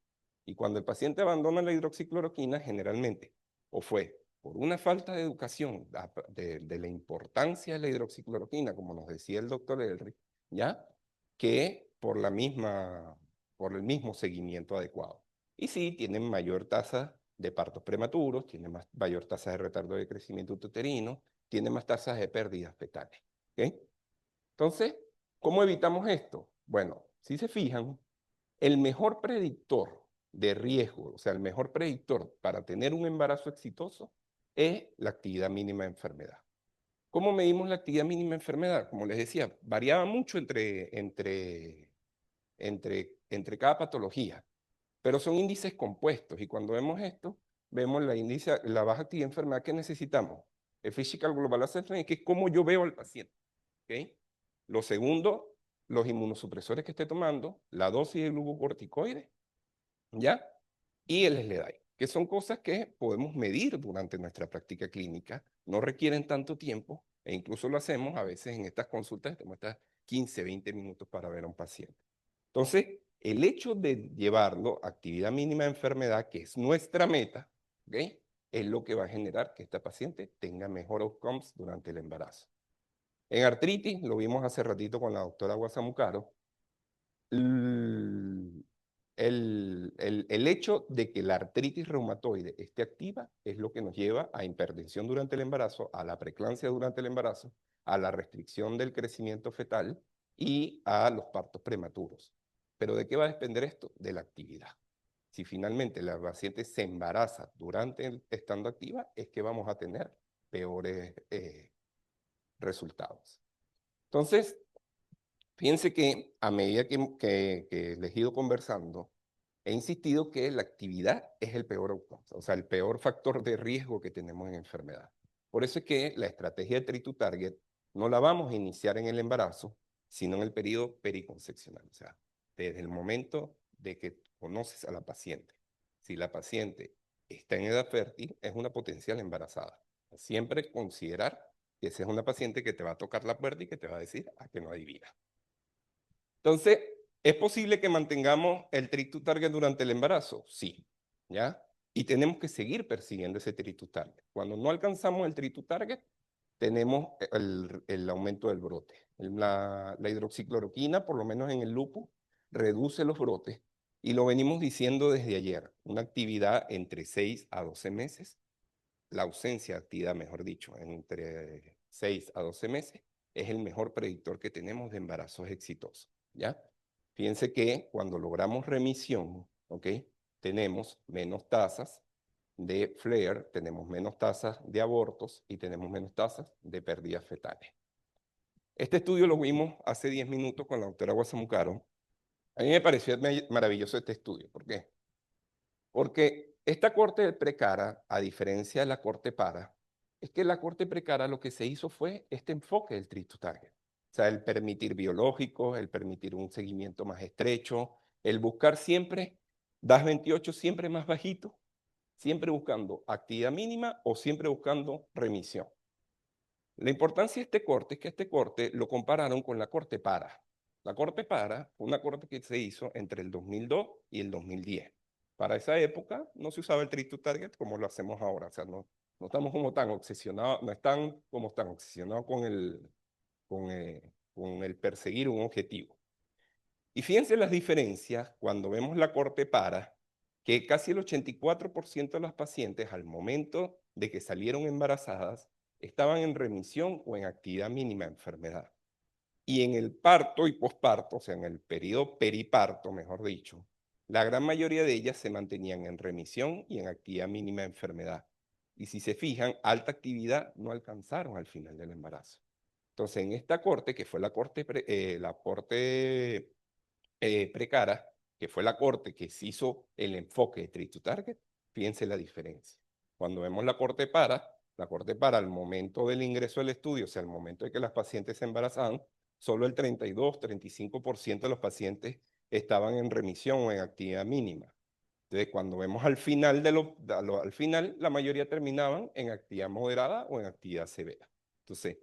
Y cuando el paciente abandona la hidroxicloroquina, generalmente o fue por una falta de educación de la importancia de la hidroxicloroquina, como nos decía el doctor Elric, ¿ya? Que por por el mismo seguimiento adecuado. Y sí, tienen mayor tasa de partos prematuros, tienen mayor tasa de retardo de crecimiento uterino, tienen más tasas de pérdidas fetales. ¿Ok? Entonces, ¿cómo evitamos esto? Bueno, si se fijan, el mejor predictor de riesgo, o sea, el mejor predictor para tener un embarazo exitoso es la actividad mínima de enfermedad. ¿Cómo medimos la actividad mínima de enfermedad? Como les decía, variaba mucho entre cada patología, pero son índices compuestos, y cuando vemos esto, vemos la baja actividad de enfermedad que necesitamos. El Physical Global Assessment, que es cómo yo veo al paciente. ¿Okay? Lo segundo, los inmunosupresores que esté tomando, la dosis de glucocorticoides, ¿ya? Y el SLEDAI, que son cosas que podemos medir durante nuestra práctica clínica, no requieren tanto tiempo, e incluso lo hacemos a veces en estas consultas, tenemos estas 15, 20 minutos para ver a un paciente. Entonces, el hecho de llevarlo a actividad mínima de enfermedad, que es nuestra meta, ¿okay? Es lo que va a generar que esta paciente tenga mejor outcomes durante el embarazo. En artritis, lo vimos hace ratito con la doctora Guasamucaro, el hecho de que la artritis reumatoide esté activa es lo que nos lleva a hipertensión durante el embarazo, a la preeclampsia durante el embarazo, a la restricción del crecimiento fetal y a los partos prematuros. ¿Pero de qué va a depender esto? De la actividad. Si finalmente la paciente se embaraza estando activa, es que vamos a tener peores resultados. Entonces, fíjense que a medida que les he ido conversando, he insistido que la actividad es el peor outcome, o sea, el peor factor de riesgo que tenemos en enfermedad. Por eso es que la estrategia de Treat to Target no la vamos a iniciar en el embarazo, sino en el periodo periconcepcional, o sea, desde el momento de que conoces a la paciente. Si la paciente está en edad fértil, es una potencial embarazada. Siempre considerar que esa es una paciente que te va a tocar la puerta y que te va a decir a que no adivina. Entonces, ¿es posible que mantengamos el Treat to Target durante el embarazo? Sí, ¿ya? Y tenemos que seguir persiguiendo ese Treat to Target. Cuando no alcanzamos el Treat to Target, tenemos el aumento del brote. La hidroxicloroquina, por lo menos en el lupus, reduce los brotes, y lo venimos diciendo desde ayer, una actividad entre 6 a 12 meses, la ausencia de actividad, mejor dicho, entre 6 a 12 meses, es el mejor predictor que tenemos de embarazos exitosos, ¿ya? Fíjense que cuando logramos remisión, ¿ok? Tenemos menos tasas de flare, tenemos menos tasas de abortos y tenemos menos tasas de pérdidas fetales. Este estudio lo vimos hace 10 minutos con la doctora Guasamucaro. A mí me pareció maravilloso este estudio. ¿Por qué? Porque esta corte de precara, a diferencia de la corte para, es que la corte precara lo que se hizo fue este enfoque del Treat to Target. O sea, el permitir biológicos, el permitir un seguimiento más estrecho, el buscar siempre DAS28 siempre más bajito, siempre buscando actividad mínima o siempre buscando remisión. La importancia de este corte es que este corte lo compararon con la corte para. La corte para fue una corte que se hizo entre el 2002 y el 2010. Para esa época no se usaba el Treat to Target como lo hacemos ahora. O sea, no estamos como tan obsesionados, no están como tan obsesionados con el perseguir un objetivo. Y fíjense las diferencias cuando vemos la corte para, que casi el 84% de las pacientes al momento de que salieron embarazadas estaban en remisión o en actividad mínima de enfermedad. Y en el parto y posparto, o sea, en el periodo periparto, mejor dicho, la gran mayoría de ellas se mantenían en remisión y en actividad mínima de enfermedad. Y si se fijan, alta actividad no alcanzaron al final del embarazo. Entonces, en esta corte, que fue la corte precara, que fue la corte que se hizo el enfoque de Treat to Target, fíjense la diferencia. Cuando vemos la corte para al momento del ingreso al estudio, o sea, al momento de que las pacientes se embarazaban, solo el 32-35% de los pacientes estaban en remisión o en actividad mínima. Entonces, cuando vemos al final, al final, la mayoría terminaban en actividad moderada o en actividad severa. Entonces,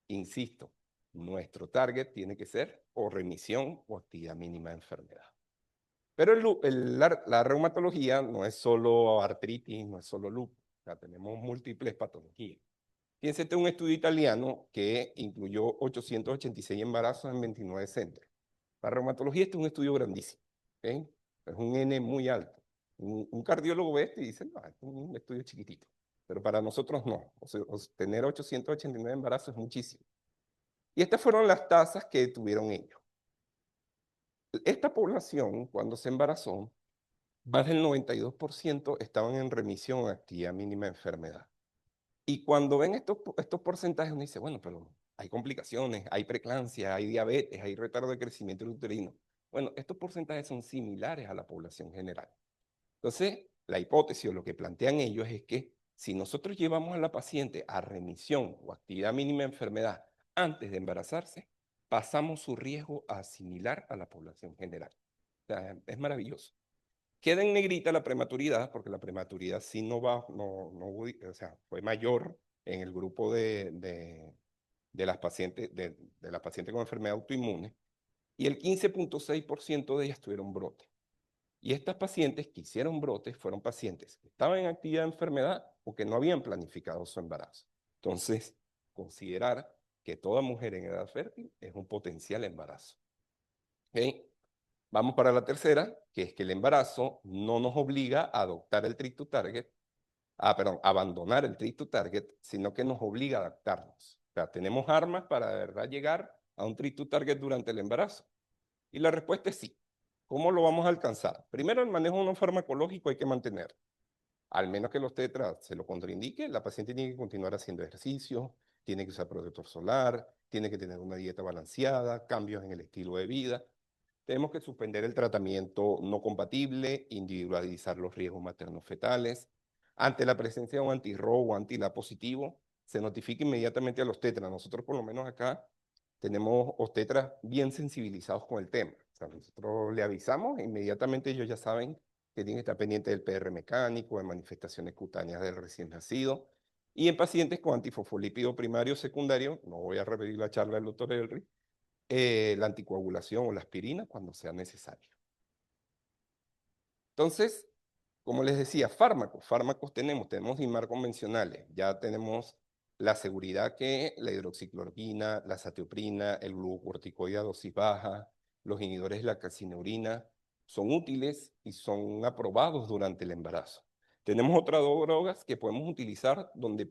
insisto, nuestro target tiene que ser o remisión o actividad mínima de enfermedad. Pero la reumatología no es solo artritis, no es solo lupus. O sea, tenemos múltiples patologías. Fíjense, este es un estudio italiano que incluyó 886 embarazos en 29 centros. La reumatología este es un estudio grandísimo. ¿Okay? Es un N muy alto. Un cardiólogo ve esto y dice, no, es un estudio chiquitito. Pero para nosotros no. O sea, tener 889 embarazos es muchísimo. Y estas fueron las tasas que tuvieron ellos. Esta población, cuando se embarazó, más del 92% estaban en remisión o actividad mínima de enfermedad. Y cuando ven estos porcentajes, uno dice, bueno, pero hay complicaciones, hay preeclampsia, hay diabetes, hay retardo de crecimiento uterino. Bueno, estos porcentajes son similares a la población general. Entonces, la hipótesis o lo que plantean ellos es que si nosotros llevamos a la paciente a remisión o actividad mínima de enfermedad antes de embarazarse, pasamos su riesgo a similar a la población general. O sea, es maravilloso. Queda en negrita la prematuridad, porque la prematuridad sí o sea, fue mayor en el grupo de las pacientes, de las pacientes con enfermedad autoinmune, y el 15.6% de ellas tuvieron brote. Y estas pacientes que hicieron brotes fueron pacientes que estaban en actividad de enfermedad o que no habían planificado su embarazo. Entonces, considerar que toda mujer en edad fértil es un potencial embarazo. ¿Okay? Vamos para la tercera, que es que el embarazo no nos obliga a adoptar el treat to target, abandonar el treat to target, sino que nos obliga a adaptarnos. O sea, tenemos armas para de verdad llegar a un treat to target durante el embarazo. Y la respuesta es sí. ¿Cómo lo vamos a alcanzar? Primero, el manejo no farmacológico hay que mantener. Al menos que los tetras se lo contraindique, la paciente tiene que continuar haciendo ejercicio, tiene que usar protector solar, tiene que tener una dieta balanceada, cambios en el estilo de vida. Tenemos que suspender el tratamiento no compatible, individualizar los riesgos materno-fetales. Ante la presencia de un anti-RO o anti-LA positivo, se notifica inmediatamente a los tetras. Nosotros por lo menos acá tenemos obstetras bien sensibilizados con el tema. O sea, nosotros le avisamos e inmediatamente ellos ya saben que tienen que estar pendientes del PR mecánico, de manifestaciones cutáneas del recién nacido. Y en pacientes con antifosfolípido primario o secundario, no voy a repetir la charla del doctor Elry, la anticoagulación o la aspirina cuando sea necesario. Entonces, como les decía, fármacos tenemos IMAR convencionales, ya tenemos la seguridad que la hidroxicloroquina, la satioprina, el glucocorticoide a dosis baja, los inhibidores de la calcineurina, son útiles y son aprobados durante el embarazo. Tenemos otras dos drogas que podemos utilizar donde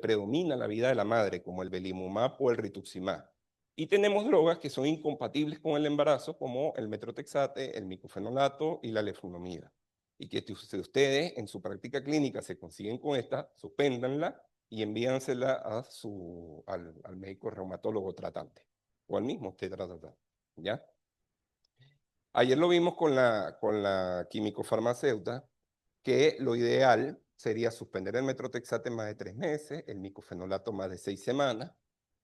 predomina la vida de la madre, como el belimumab o el rituximab. Y tenemos drogas que son incompatibles con el embarazo, como el metrotexate, el micofenolato y la leflunomida. Y que si ustedes en su práctica clínica se consiguen con esta, suspéndanla y envíansela al médico reumatólogo tratante, o al mismo tratante, ¿ya? Ayer lo vimos con la químico farmacéutica, que lo ideal sería suspender el metrotexate más de 3 meses, el micofenolato más de 6 semanas,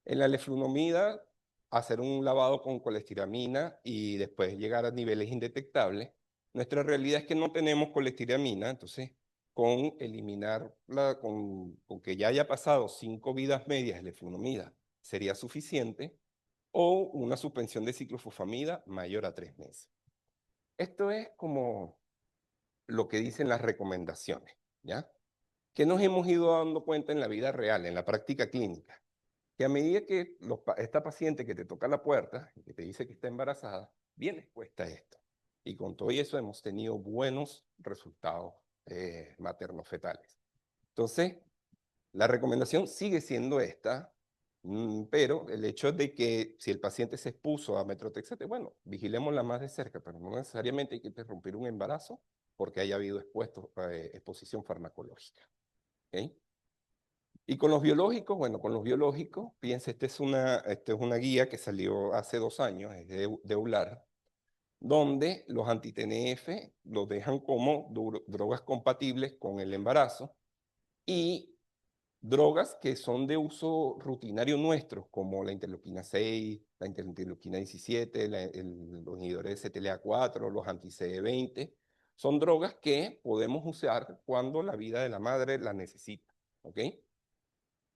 en la leflunomida hacer un lavado con colestiramina y después llegar a niveles indetectables. Nuestra realidad es que no tenemos colestiramina, entonces con que ya haya pasado 5 vidas medias de leflunomida sería suficiente, o una suspensión de ciclofosfamida mayor a 3 meses. Esto es como lo que dicen las recomendaciones, ¿ya? Que nos hemos ido dando cuenta en la vida real, en la práctica clínica, que a medida que esta paciente que te toca la puerta y que te dice que está embarazada, viene expuesta a esto. Y con todo eso hemos tenido buenos resultados materno-fetales. Entonces, la recomendación sigue siendo esta, pero el hecho de que si el paciente se expuso a metrotexate, bueno, vigilémosla más de cerca, pero no necesariamente hay que interrumpir un embarazo porque haya habido exposición farmacológica. ¿Okay? Y con los biológicos, bueno, con los biológicos, fíjense, esta es una guía que salió hace 2 años, es de EULAR, donde los anti-TNF los dejan como drogas compatibles con el embarazo, y drogas que son de uso rutinario nuestro, como la interleuquina 6, la interleuquina 17, los inhibidores de CTLA4, los anti-CD20, son drogas que podemos usar cuando la vida de la madre la necesita, ¿ok?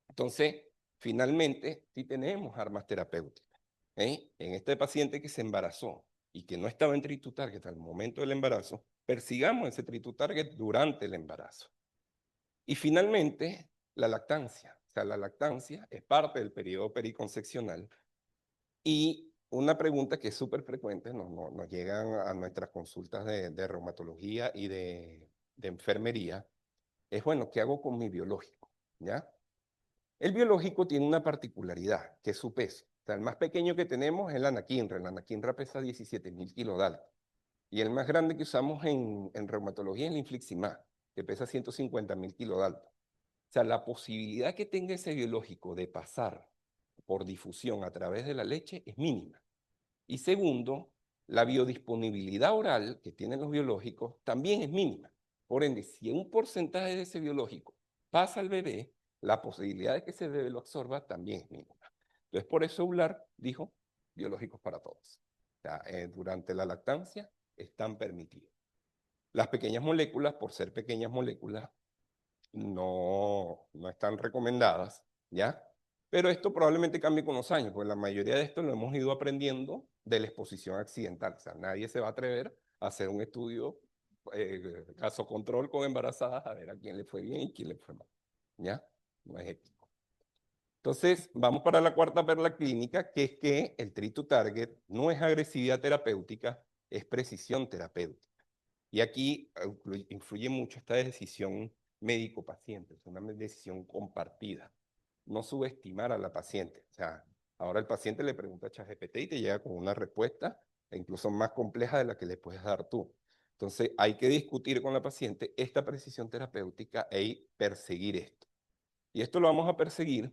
Entonces, finalmente, sí tenemos armas terapéuticas. En este paciente que se embarazó y que no estaba en treat to target al momento del embarazo, persigamos ese treat to target durante el embarazo. Y finalmente, la lactancia. O sea, la lactancia es parte del periodo periconcepcional. Y una pregunta que es súper frecuente, nos llegan a nuestras consultas de reumatología y de enfermería, es, bueno, ¿qué hago con mi biológico? ¿Ya? El biológico tiene una particularidad, que es su peso. O sea, el más pequeño que tenemos es el anakinra. El anakinra pesa 17.000 kilodaltos. Y el más grande que usamos en reumatología es el infliximab, que pesa 150.000 kilodalton. O sea, la posibilidad que tenga ese biológico de pasar por difusión a través de la leche es mínima. Y segundo, la biodisponibilidad oral que tienen los biológicos también es mínima. Por ende, si un porcentaje de ese biológico pasa al bebé, la posibilidad de que ese bebé lo absorba también es mínima. Entonces, por eso Eular dijo biológicos para todos. O sea, durante la lactancia están permitidos. Las pequeñas moléculas, por ser pequeñas moléculas, no están recomendadas, ¿ya? Pero esto probablemente cambie con los años, porque la mayoría de esto lo hemos ido aprendiendo de la exposición accidental. O sea, nadie se va a atrever a hacer un estudio, caso control con embarazadas, a ver a quién le fue bien y quién le fue mal, ¿ya? No es ético. Entonces, vamos para la cuarta perla clínica, que es que el treat to target no es agresividad terapéutica, es precisión terapéutica. Y aquí influye mucho esta decisión médico-paciente, es una decisión compartida. No subestimar a la paciente. O sea, ahora el paciente le pregunta a ChatGPT y te llega con una respuesta incluso más compleja de la que le puedes dar tú. Entonces, hay que discutir con la paciente esta precisión terapéutica e perseguir esto. Y esto lo vamos a perseguir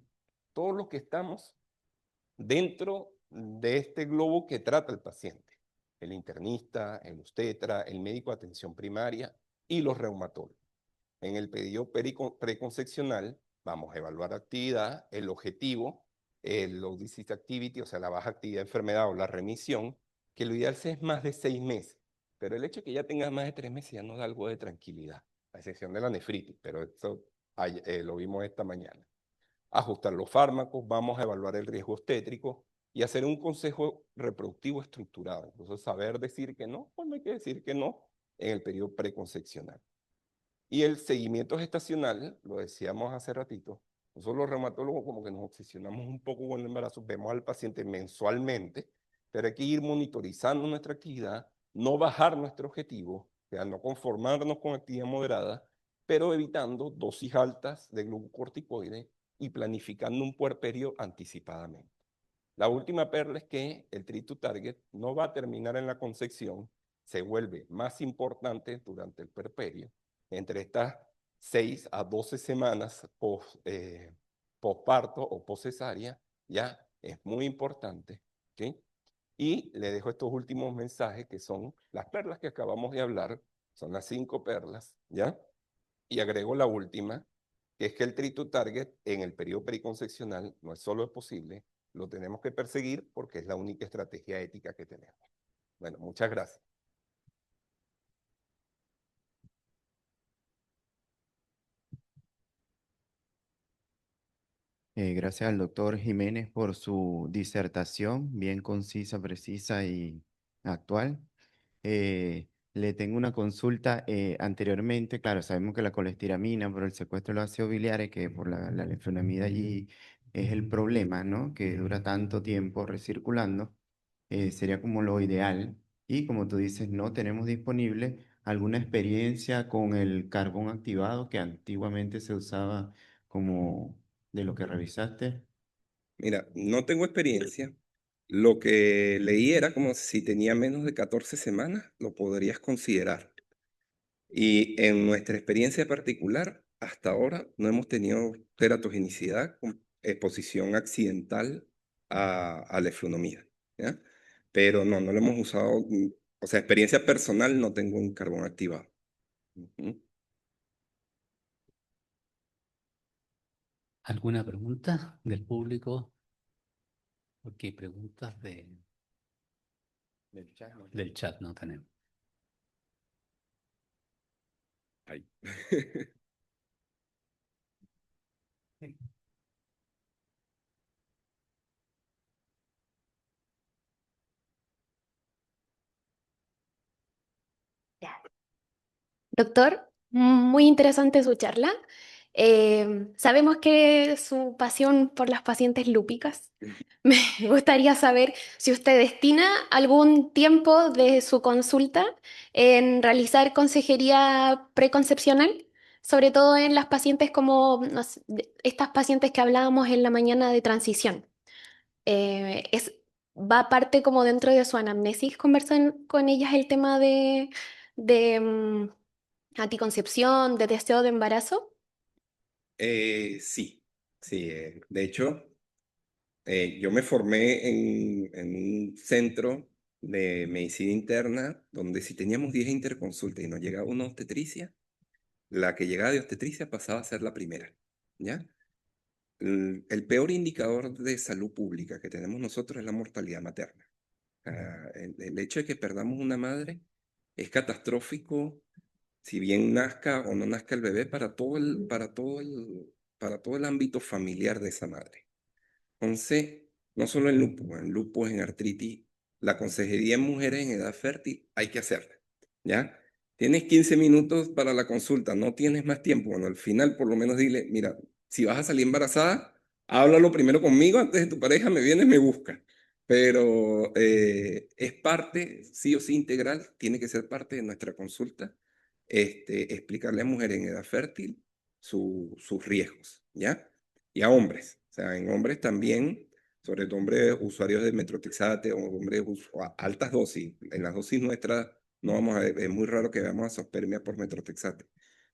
todos los que estamos dentro de este globo que trata el paciente. El internista, el obstetra, el médico de atención primaria y los reumatólogos. En el pedido preconcepcional vamos a evaluar actividad, el objetivo, el low disease activity, o sea, la baja actividad de enfermedad o la remisión, que lo ideal es más de 6 meses. Pero el hecho de que ya tengas más de 3 meses ya nos da algo de tranquilidad, a excepción de la nefritis, pero eso lo vimos esta mañana. Ajustar los fármacos, vamos a evaluar el riesgo obstétrico y hacer un consejo reproductivo estructurado. Incluso saber decir que no, cuando hay que decir que no en el periodo preconcepcional. Y el seguimiento gestacional, lo decíamos hace ratito, nosotros los reumatólogos como que nos obsesionamos un poco con el embarazo, vemos al paciente mensualmente, pero hay que ir monitorizando nuestra actividad, no bajar nuestro objetivo, o sea, no conformarnos con actividad moderada, pero evitando dosis altas de glucocorticoides y planificando un puerperio anticipadamente. La última perla es que el treat to target no va a terminar en la concepción, se vuelve más importante durante el puerperio, entre estas 6 a 12 semanas postparto o postcesárea, ya es muy importante. ¿Okay? Y le dejo estos últimos mensajes que son las perlas que acabamos de hablar, son las 5 perlas, ¿ya? Y agrego la última, que es que el treat to target en el periodo periconcepcional no es solo posible, lo tenemos que perseguir porque es la única estrategia ética que tenemos. Bueno, muchas gracias.
Gracias al doctor Jiménez por su disertación, bien concisa, precisa y actual. Le tengo una consulta anteriormente. Claro, sabemos que la colestiramina por el secuestro de los ácidos biliares, que por la lenfenamida allí es el problema, ¿no? Que dura tanto tiempo recirculando, sería como lo ideal. Y como tú dices, no tenemos disponible alguna experiencia con el carbón activado que antiguamente se usaba como de lo que revisaste.
Mira, no tengo experiencia. Lo que leí era como si tenía menos de 14 semanas, lo podrías considerar. Y en nuestra experiencia particular, hasta ahora no hemos tenido teratogenicidad con exposición accidental a la eflunomida, ¿ya? Pero no lo hemos usado, o sea, experiencia personal no tengo un carbón activado. Ujú.
¿Alguna pregunta del público? Porque preguntas del chat no tenemos.
Ay.
Doctor, muy interesante su charla. Sabemos que su pasión por las pacientes lúpicas. Me gustaría saber si usted destina algún tiempo de su consulta en realizar consejería preconcepcional, sobre todo en las pacientes como no sé, estas pacientes que hablábamos en la mañana de transición. Es va parte como dentro de su anamnesis, conversan con ellas el tema de anticoncepción, de deseo de embarazo.
Sí, sí. De hecho, yo me formé en un centro de medicina interna donde si teníamos 10 interconsultas y nos llegaba una obstetricia, la que llegaba de obstetricia pasaba a ser la primera, ¿ya? El peor indicador de salud pública que tenemos nosotros es la mortalidad materna. El hecho de que perdamos una madre es catastrófico, si bien nazca o no nazca el bebé, para todo el ámbito familiar de esa madre. Entonces, no solo en lupus, en artritis, la consejería en mujeres en edad fértil hay que hacerla, ¿ya? Tienes 15 minutos para la consulta, no tienes más tiempo. Bueno, al final por lo menos dile, mira, si vas a salir embarazada, háblalo primero conmigo, antes de tu pareja me vienes, me busca. Pero es parte, sí o sí integral, tiene que ser parte de nuestra consulta, explicarle a mujeres en edad fértil sus riesgos, ¿ya? Y a hombres. O sea, en hombres también, sobre todo hombres usuarios de metrotexate o hombres a altas dosis. En las dosis nuestras no vamos a ver, es muy raro que veamos azoospermia por metrotexate,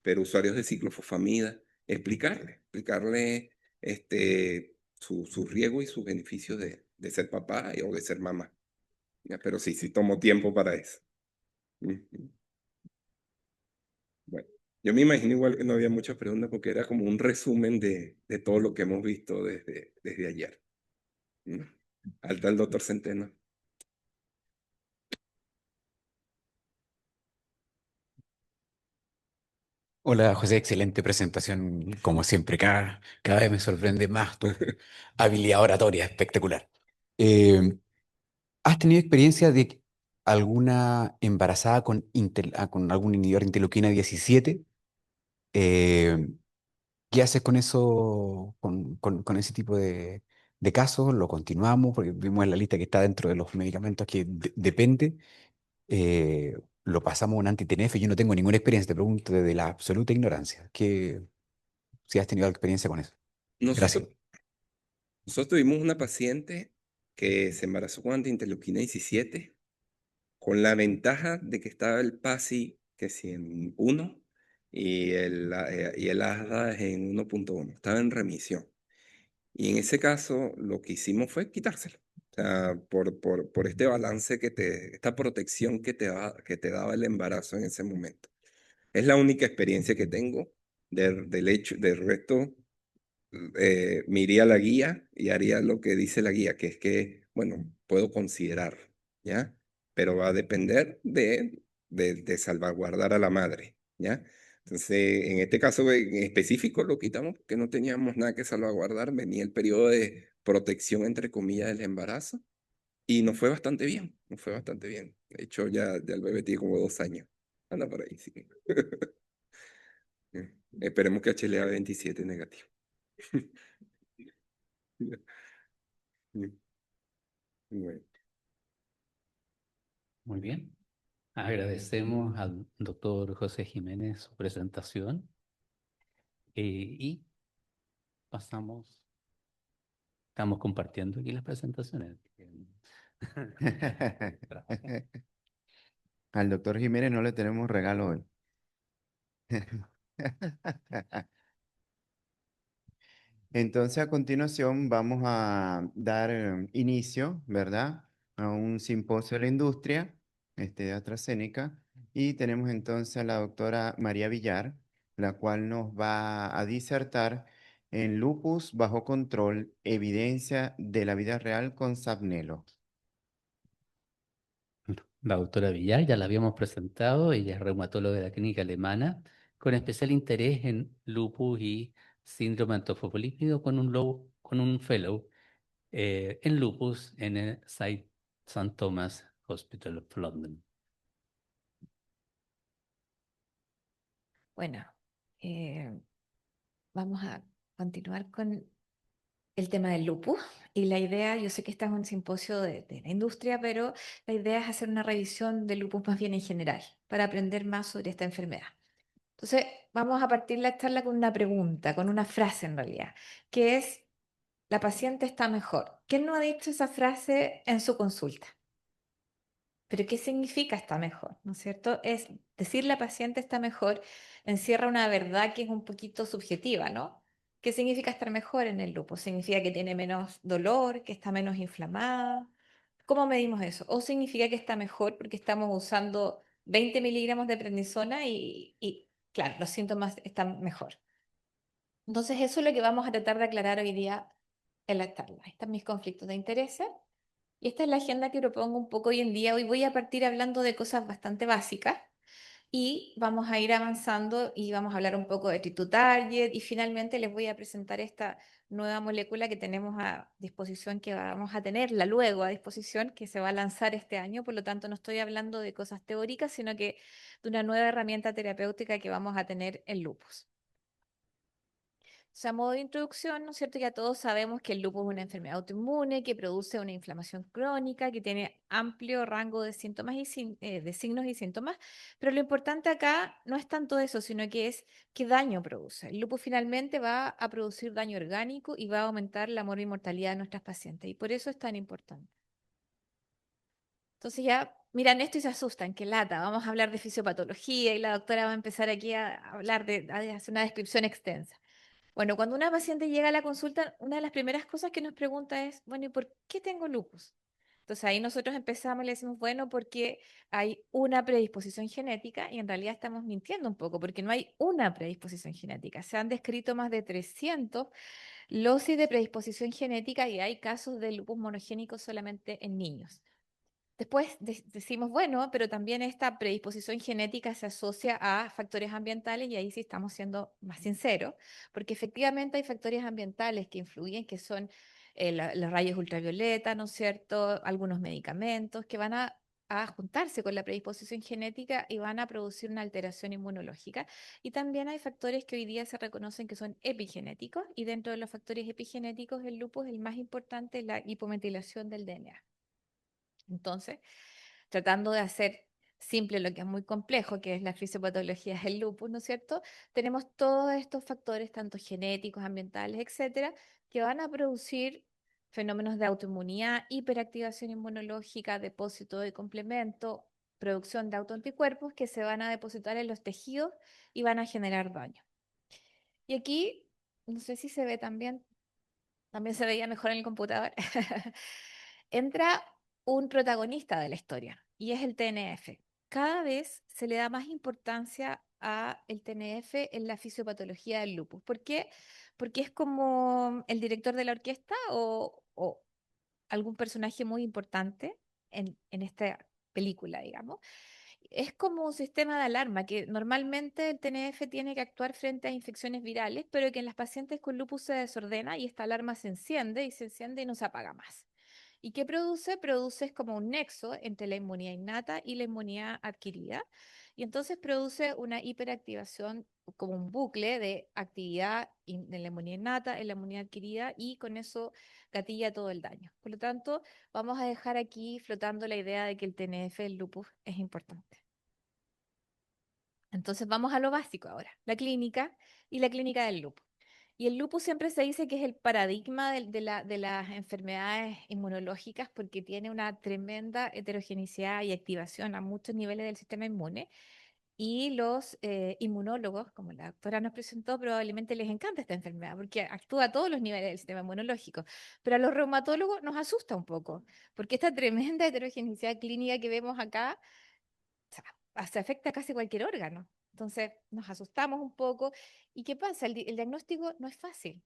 pero usuarios de ciclofosfamida, explicarle sus riesgos y sus beneficios de ser papá o de ser mamá. Ya, pero sí, sí tomo tiempo para eso. Ujú. Bueno, yo me imagino igual que no había muchas preguntas porque era como un resumen de todo lo que hemos visto desde ayer. ¿No? Alta el doctor Centeno.
Hola José, excelente presentación. Como siempre, cada vez me sorprende más tu habilidad oratoria, espectacular. Eh, ¿Has tenido experiencia de alguna embarazada con algún inhibidor de interleuquina 17? Eh, ¿Qué haces con eso, con ese tipo de casos? ¿Lo continuamos? Porque vimos en la lista que está dentro de los medicamentos que depende. ¿Lo pasamos a un anti-TNF? Yo no tengo ninguna experiencia, te pregunto desde la absoluta ignorancia. Si has tenido experiencia con eso. Gracias.
Nosotros, nosotros tuvimos una paciente que se embarazó con antiinterleuquina 17, con la ventaja de que estaba el PASI, que si en 1, y el ASDA en 1.1, estaba en remisión. Y en ese caso, lo que hicimos fue quitárselo. O sea, por este balance esta protección que te daba el embarazo en ese momento. Es la única experiencia que tengo del resto. Me iría a la guía y haría lo que dice la guía, que es que, bueno, puedo considerar, ¿ya? Pero va a depender de salvaguardar a la madre, ¿ya? Entonces, en este caso en específico lo quitamos porque no teníamos nada que salvaguardar, venía el periodo de protección, entre comillas, del embarazo y nos fue bastante bien, nos fue bastante bien. De hecho, ya el bebé tiene como 2 años. Anda por ahí, sí. Esperemos que HLA 27 negativo. Bueno.
Muy bien. Agradecemos al doctor José Jiménez su presentación y pasamos, estamos compartiendo aquí las presentaciones.
Al doctor Jiménez no le tenemos regalo hoy. Entonces, a continuación vamos a dar inicio, ¿verdad? A un simposio de la industria, de AstraZeneca, y tenemos entonces a la doctora María Villar, la cual nos va a disertar en lupus bajo control, evidencia de la vida real con Sapnelo.
La doctora Villar ya la habíamos presentado, ella es reumatóloga de la clínica alemana, con especial interés en lupus y síndrome antrofosfolípido con un fellow en lupus en el St. Thomas Hospital of London.
Bueno, eh, vamos a continuar con el tema del lupus. Y la idea, yo sé que este es un simposio de la industria, pero la idea es hacer una revisión del lupus más bien en general, para aprender más sobre esta enfermedad. Entonces, vamos a partir la charla con una pregunta, con una frase en realidad, que es, la paciente está mejor. ¿Quién no ha dicho esa frase en su consulta? Pero ¿qué significa está mejor? ¿No es cierto? Es decir la paciente está mejor, encierra una verdad que es un poquito subjetiva, ¿no? ¿Qué significa estar mejor en el lupus? ¿Significa que tiene menos dolor, que está menos inflamada? ¿Cómo medimos eso? ¿O significa que está mejor porque estamos usando 20 miligramos de prednisona y claro, los síntomas están mejor? Entonces eso es lo que vamos a tratar de aclarar hoy día en la charla. Están mis conflictos de intereses. Y esta es la agenda que propongo un poco hoy en día. Hoy voy a partir hablando de cosas bastante básicas y vamos a ir avanzando y vamos a hablar un poco de Treat to Target y finalmente les voy a presentar esta nueva molécula que tenemos a disposición, que vamos a tenerla luego a disposición, que se va a lanzar este año. Por lo tanto, no estoy hablando de cosas teóricas, sino que de una nueva herramienta terapéutica que vamos a tener en lupus. O sea, a modo de introducción, ¿no es cierto? Ya todos sabemos que el lupus es una enfermedad autoinmune que produce una inflamación crónica, que tiene amplio rango de síntomas de signos y síntomas, pero lo importante acá no es tanto eso, sino que es qué daño produce. El lupus finalmente va a producir daño orgánico y va a aumentar la mortalidad de nuestras pacientes, y por eso es tan importante. Entonces ya miran esto y se asustan, qué lata, vamos a hablar de fisiopatología y la doctora va a empezar aquí a hablar a hacer una descripción extensa. Bueno, cuando una paciente llega a la consulta, una de las primeras cosas que nos pregunta es, bueno, ¿y por qué tengo lupus? Entonces ahí nosotros empezamos y le decimos, bueno, porque hay una predisposición genética y en realidad estamos mintiendo un poco, porque no hay una predisposición genética. Se han descrito más de 300 loci de predisposición genética y hay casos de lupus monogénico solamente en niños. Después decimos, bueno, pero también esta predisposición genética se asocia a factores ambientales y ahí sí estamos siendo más sinceros, porque efectivamente hay factores ambientales que influyen, que son los rayos ultravioleta, ¿no es cierto? Algunos medicamentos que van a juntarse con la predisposición genética y van a producir una alteración inmunológica. Y también hay factores que hoy día se reconocen que son epigenéticos y dentro de los factores epigenéticos el lupus, el más importante, es la hipometilación del DNA. Entonces, tratando de hacer simple lo que es muy complejo, que es la fisiopatología del lupus, ¿no es cierto? Tenemos todos estos factores, tanto genéticos, ambientales, etcétera, que van a producir fenómenos de autoinmunidad, hiperactivación inmunológica, depósito de complemento, producción de autoanticuerpos que se van a depositar en los tejidos y van a generar daño. Y aquí, no sé si se ve también se veía mejor en el computador, entra un protagonista de la historia y es el TNF. Cada vez se le da más importancia a el TNF en la fisiopatología del lupus. ¿Por qué? Porque es como el director de la orquesta o algún personaje muy importante en esta película, digamos. Es como un sistema de alarma que normalmente el TNF tiene que actuar frente a infecciones virales, pero que en las pacientes con lupus se desordena y esta alarma se enciende y no se apaga más. ¿Y qué produce? Produce como un nexo entre la inmunidad innata y la inmunidad adquirida. Y entonces produce una hiperactivación, como un bucle de actividad en la inmunidad innata, en la inmunidad adquirida, y con eso gatilla todo el daño. Por lo tanto, vamos a dejar aquí flotando la idea de que el TNF del lupus es importante. Entonces vamos a lo básico ahora, la clínica y la clínica del lupus. Y el lupus siempre se dice que es el paradigma de las enfermedades inmunológicas porque tiene una tremenda heterogeneidad y activación a muchos niveles del sistema inmune. Y los inmunólogos, como la doctora nos presentó, probablemente les encanta esta enfermedad porque actúa a todos los niveles del sistema inmunológico. Pero a los reumatólogos nos asusta un poco porque esta tremenda heterogeneidad clínica que vemos acá se afecta a casi cualquier órgano. Entonces nos asustamos un poco. ¿Y qué pasa? El diagnóstico no es fácil.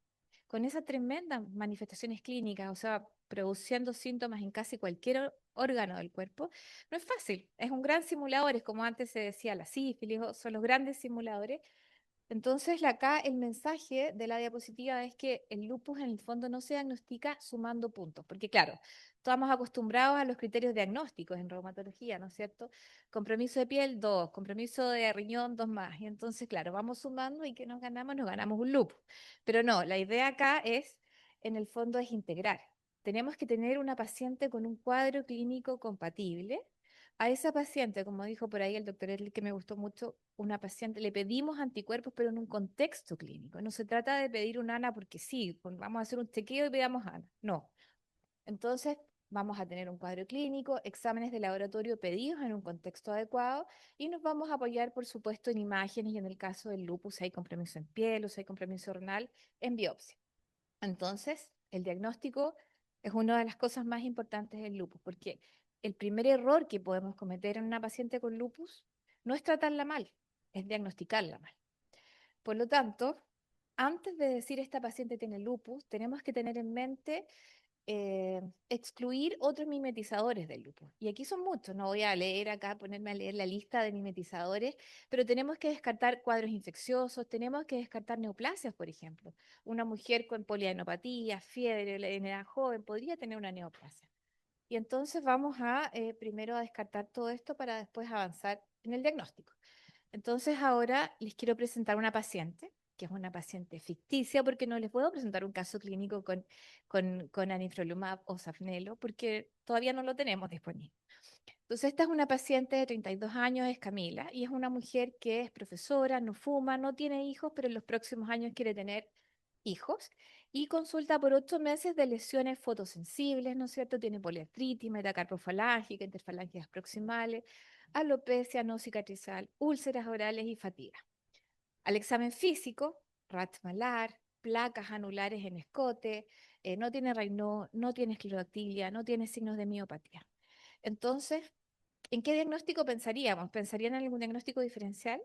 Con esas tremendas manifestaciones clínicas, o sea, produciendo síntomas en casi cualquier órgano del cuerpo, no es fácil. Es un gran simulador, es como antes se decía la sífilis, son los grandes simuladores. Entonces, acá el mensaje de la diapositiva es que el lupus en el fondo no se diagnostica sumando puntos, porque claro, estamos acostumbrados a los criterios diagnósticos en reumatología, ¿no es cierto? Compromiso de piel, 2, compromiso de riñón, 2 más. Y entonces, claro, vamos sumando y ¿qué nos ganamos? Nos ganamos un lupus. Pero no, la idea acá es, en el fondo, es integrar. Tenemos que tener una paciente con un cuadro clínico compatible A esa paciente, como dijo por ahí el doctor Edley, que me gustó mucho, una paciente, le pedimos anticuerpos, pero en un contexto clínico. No se trata de pedir un ANA porque sí, vamos a hacer un chequeo y pidamos ANA. No. Entonces, vamos a tener un cuadro clínico, exámenes de laboratorio pedidos en un contexto adecuado y nos vamos a apoyar, por supuesto, en imágenes y en el caso del lupus, si hay compromiso en piel o si hay compromiso renal, en biopsia. Entonces, el diagnóstico es una de las cosas más importantes del lupus, porque el primer error que podemos cometer en una paciente con lupus no es tratarla mal, es diagnosticarla mal. Por lo tanto, antes de decir esta paciente tiene lupus, tenemos que tener en mente excluir otros mimetizadores del lupus. Y aquí son muchos, no voy a leer acá, ponerme a leer la lista de mimetizadores, pero tenemos que descartar cuadros infecciosos, tenemos que descartar neoplasias, por ejemplo. Una mujer con polianopatía, fiebre, en edad joven, podría tener una neoplasia. Y entonces vamos a primero a descartar todo esto para después avanzar en el diagnóstico. Entonces ahora les quiero presentar una paciente, que es una paciente ficticia, porque no les puedo presentar un caso clínico con anifrolumab o safnelo, porque todavía no lo tenemos disponible. Entonces esta es una paciente de 32 años, es Camila, y es una mujer que es profesora, no fuma, no tiene hijos, pero en los próximos años quiere tener hijos, y consulta por 8 meses de lesiones fotosensibles, ¿no es cierto? Tiene poliartritis, metacarpofalágica, interfalangias proximales, alopecia no cicatrizal, úlceras orales y fatiga. Al examen físico, Rach malar, placas anulares en escote, no tiene Raynaud, no tiene esclerotilia, no tiene signos de miopatía. Entonces, ¿en qué diagnóstico pensaríamos? ¿Pensarían en algún diagnóstico diferencial?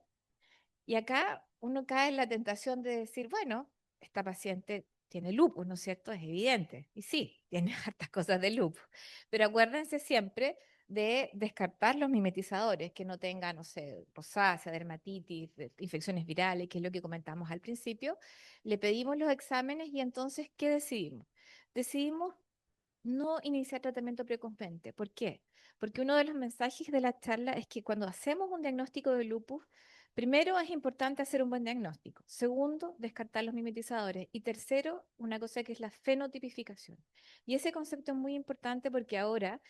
Y acá uno cae en la tentación de decir, bueno, esta paciente tiene lupus, ¿no es cierto? Es evidente. Y sí, tiene hartas cosas de lupus. Pero acuérdense siempre de descartar los mimetizadores que no tengan, no sé, rosácea, dermatitis, infecciones virales, que es lo que comentamos al principio. Le pedimos los exámenes y entonces, ¿qué decidimos? Decidimos no iniciar tratamiento precompetente. ¿Por qué? Porque uno de los mensajes de la charla es que cuando hacemos un diagnóstico de lupus, primero es importante hacer un buen diagnóstico. Segundo, descartar los mimetizadores. Y tercero, una cosa que es la fenotipificación. Y ese concepto es muy importante porque ahora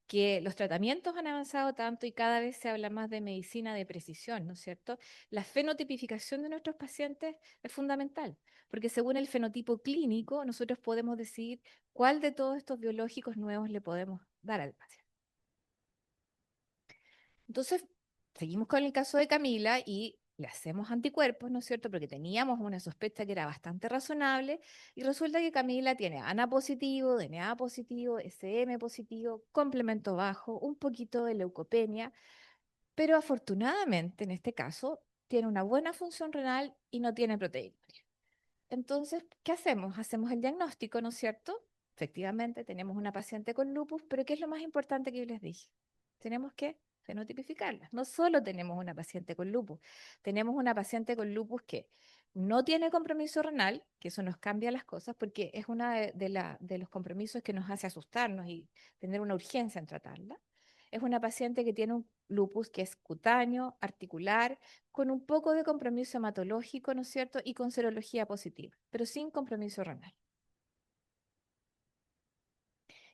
que los tratamientos han avanzado tanto y cada vez se habla más de medicina de precisión, ¿no es cierto? La fenotipificación de nuestros pacientes es fundamental, porque según el fenotipo clínico, nosotros podemos decidir cuál de todos estos biológicos nuevos le podemos dar al paciente. Entonces, seguimos con el caso de Camila y le hacemos anticuerpos, ¿no es cierto? Porque teníamos una sospecha que era bastante razonable y resulta que Camila tiene ANA positivo, DNA positivo, SM positivo, complemento bajo, un poquito de leucopenia, pero afortunadamente en este caso tiene una buena función renal y no tiene proteinuria. Entonces, ¿qué hacemos? Hacemos el diagnóstico, ¿no es cierto? Efectivamente, tenemos una paciente con lupus, pero ¿qué es lo más importante que yo les dije? Tenemos que fenotipificarla. No solo tenemos una paciente con lupus, tenemos una paciente con lupus que no tiene compromiso renal, que eso nos cambia las cosas, porque es uno de los compromisos que nos hace asustarnos y tener una urgencia en tratarla. Es una paciente que tiene un lupus que es cutáneo, articular, con un poco de compromiso hematológico, ¿no es cierto? Y con serología positiva, pero sin compromiso renal.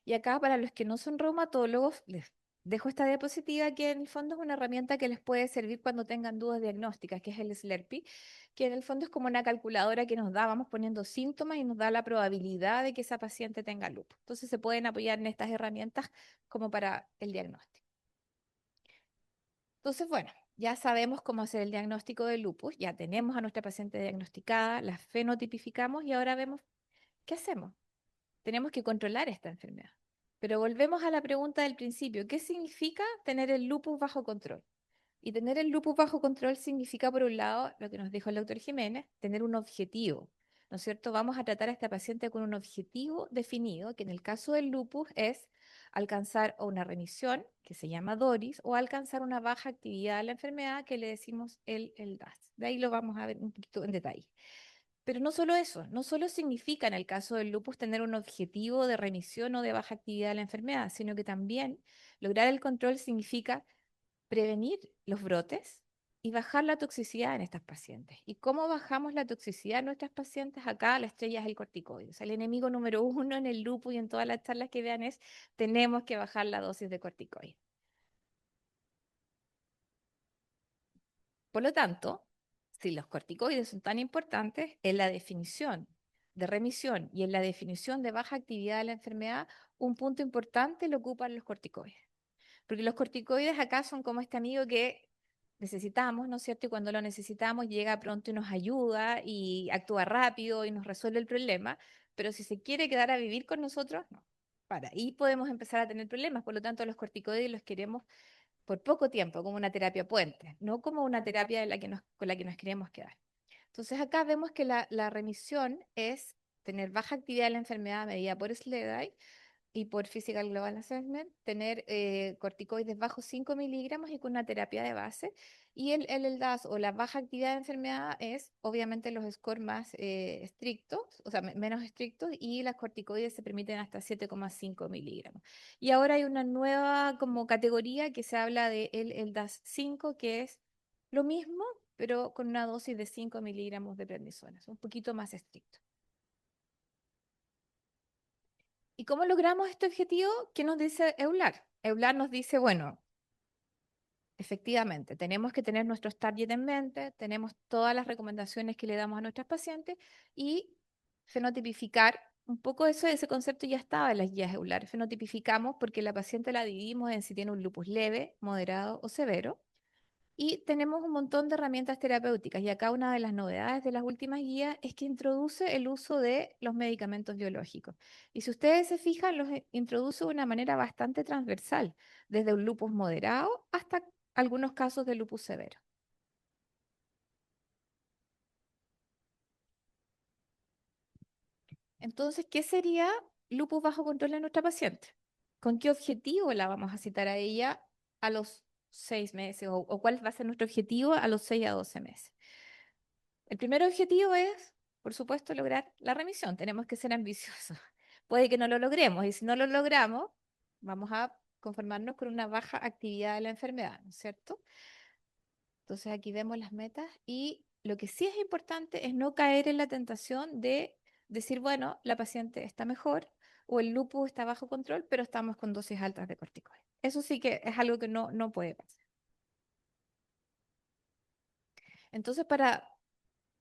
Y acá, para los que no son reumatólogos, les dejo esta diapositiva que en el fondo es una herramienta que les puede servir cuando tengan dudas diagnósticas, que es el SLERPI, que en el fondo es como una calculadora que nos da, vamos poniendo síntomas y nos da la probabilidad de que esa paciente tenga lupus. Entonces se pueden apoyar en estas herramientas como para el diagnóstico. Entonces, bueno, ya sabemos cómo hacer el diagnóstico del lupus, ya tenemos a nuestra paciente diagnosticada, la fenotipificamos y ahora vemos qué hacemos. Tenemos que controlar esta enfermedad. Pero volvemos a la pregunta del principio, ¿qué significa tener el lupus bajo control? Y tener el lupus bajo control significa, por un lado, lo que nos dijo el doctor Jiménez, tener un objetivo, ¿no es cierto? Vamos a tratar a esta paciente con un objetivo definido, que en el caso del lupus es alcanzar o una remisión, que se llama DORIS, o alcanzar una baja actividad de la enfermedad, que le decimos el DAS. De ahí lo vamos a ver un poquito en detalle. Pero no solo eso, no solo significa en el caso del lupus tener un objetivo de remisión o de baja actividad de la enfermedad, sino que también lograr el control significa prevenir los brotes y bajar la toxicidad en estas pacientes. ¿Y cómo bajamos la toxicidad en nuestras pacientes? Acá la estrella es el corticoide. O sea, el enemigo número uno en el lupus y en todas las charlas que vean es tenemos que bajar la dosis de corticoide. Por lo tanto, si los corticoides son tan importantes, en la definición de remisión y en la definición de baja actividad de la enfermedad, un punto importante lo ocupan los corticoides. Porque los corticoides acá son como este amigo que necesitamos, ¿no es cierto? Y cuando lo necesitamos llega pronto y nos ayuda y actúa rápido y nos resuelve el problema. Pero si se quiere quedar a vivir con nosotros, no. Para ahí podemos empezar a tener problemas. Por lo tanto, los corticoides los queremos por poco tiempo, como una terapia puente, no como una terapia con la que nos queremos quedar. Entonces acá vemos que la remisión es tener baja actividad de la enfermedad medida por SLEDAI y por Physical Global Assessment, tener corticoides bajo 5 miligramos y con una terapia de base. Y el LDAS o la baja actividad de enfermedad es obviamente los scores más estrictos, o sea, menos estrictos, y las corticoides se permiten hasta 7,5 miligramos. Y ahora hay una nueva como categoría que se habla de el DAS 5, que es lo mismo, pero con una dosis de 5 miligramos de prednisona, es un poquito más estricto. ¿Y cómo logramos este objetivo? ¿Qué nos dice EULAR? EULAR nos dice, bueno, efectivamente, tenemos que tener nuestros targets en mente, tenemos todas las recomendaciones que le damos a nuestros pacientes y fenotipificar. Un poco ese concepto ya estaba en las guías EULAR. Fenotipificamos porque la paciente la dividimos en si tiene un lupus leve, moderado o severo. Y tenemos un montón de herramientas terapéuticas. Y acá una de las novedades de las últimas guías es que introduce el uso de los medicamentos biológicos. Y si ustedes se fijan, los introduce de una manera bastante transversal, desde un lupus moderado hasta algunos casos de lupus severo. Entonces, ¿qué sería lupus bajo control en nuestra paciente? ¿Con qué objetivo la vamos a citar a ella a los 6 meses? ¿O cuál va a ser nuestro objetivo a los 6 a 12 meses? El primer objetivo es, por supuesto, lograr la remisión. Tenemos que ser ambiciosos. Puede que no lo logremos y si no lo logramos, vamos a conformarnos con una baja actividad de la enfermedad, ¿no es cierto? Entonces aquí vemos las metas y lo que sí es importante es no caer en la tentación de decir, bueno, la paciente está mejor o el lupus está bajo control, pero estamos con dosis altas de corticoides. Eso sí que es algo que no puede pasar. Entonces, para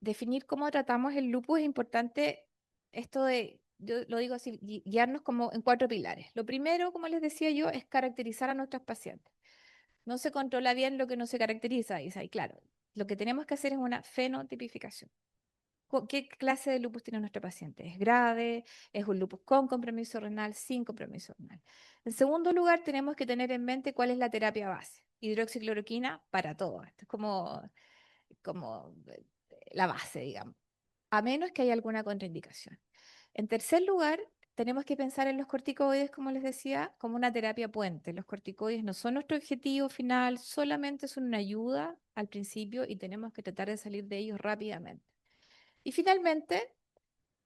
definir cómo tratamos el lupus es importante esto de, yo lo digo así, guiarnos como en 4 pilares. Lo primero, como les decía yo, es caracterizar a nuestros pacientes. No se controla bien lo que no se caracteriza, y claro, lo que tenemos que hacer es una fenotipificación. ¿Qué clase de lupus tiene nuestro paciente? ¿Es grave? ¿Es un lupus con compromiso renal? ¿Sin compromiso renal? En segundo lugar, tenemos que tener en mente cuál es la terapia base. Hidroxicloroquina para todo. Esto es como la base, digamos, a menos que haya alguna contraindicación. En tercer lugar, tenemos que pensar en los corticoides, como les decía, como una terapia puente. Los corticoides no son nuestro objetivo final, solamente son una ayuda al principio y tenemos que tratar de salir de ellos rápidamente. Y finalmente,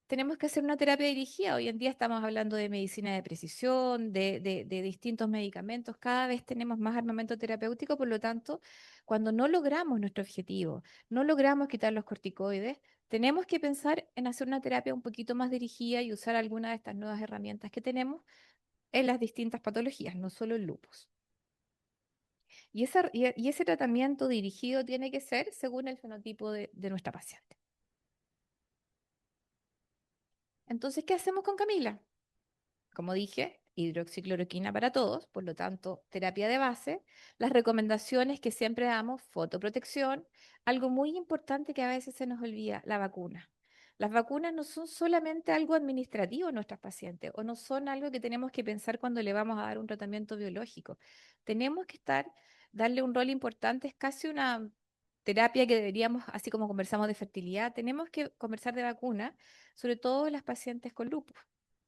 tenemos que hacer una terapia dirigida. Hoy en día estamos hablando de medicina de precisión, de distintos medicamentos. Cada vez tenemos más armamento terapéutico, por lo tanto, cuando no logramos nuestro objetivo, no logramos quitar los corticoides, tenemos que pensar en hacer una terapia un poquito más dirigida y usar alguna de estas nuevas herramientas que tenemos en las distintas patologías, no solo el lupus. Y ese tratamiento dirigido tiene que ser según el fenotipo de nuestra paciente. Entonces, ¿qué hacemos con Camila? Como dije, hidroxicloroquina para todos, por lo tanto, terapia de base. Las recomendaciones que siempre damos, fotoprotección, algo muy importante que a veces se nos olvida, la vacuna. Las vacunas no son solamente algo administrativo en nuestras pacientes o no son algo que tenemos que pensar cuando le vamos a dar un tratamiento biológico. Tenemos que darle un rol importante, es casi una terapia que deberíamos, así como conversamos de fertilidad, tenemos que conversar de vacuna, sobre todo en las pacientes con lupus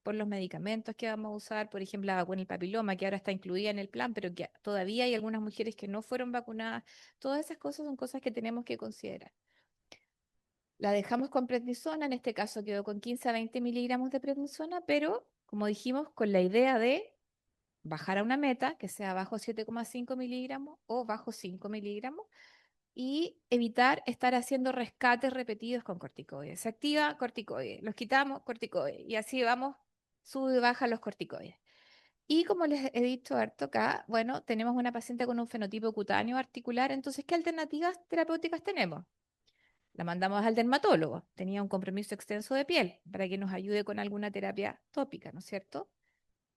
por los medicamentos que vamos a usar, por ejemplo, la vacuna del papiloma, que ahora está incluida en el plan, pero que todavía hay algunas mujeres que no fueron vacunadas. Todas esas cosas son cosas que tenemos que considerar. La dejamos con prednisona, en este caso quedó con 15 a 20 miligramos de prednisona, pero como dijimos, con la idea de bajar a una meta que sea bajo 7,5 miligramos o bajo 5 miligramos y evitar estar haciendo rescates repetidos con corticoides. Se activa corticoides, los quitamos corticoides y así vamos, sube y baja los corticoides. Y como les he dicho harto acá, bueno, tenemos una paciente con un fenotipo cutáneo articular, entonces, ¿qué alternativas terapéuticas tenemos? La mandamos al dermatólogo, tenía un compromiso extenso de piel para que nos ayude con alguna terapia tópica, ¿no es cierto?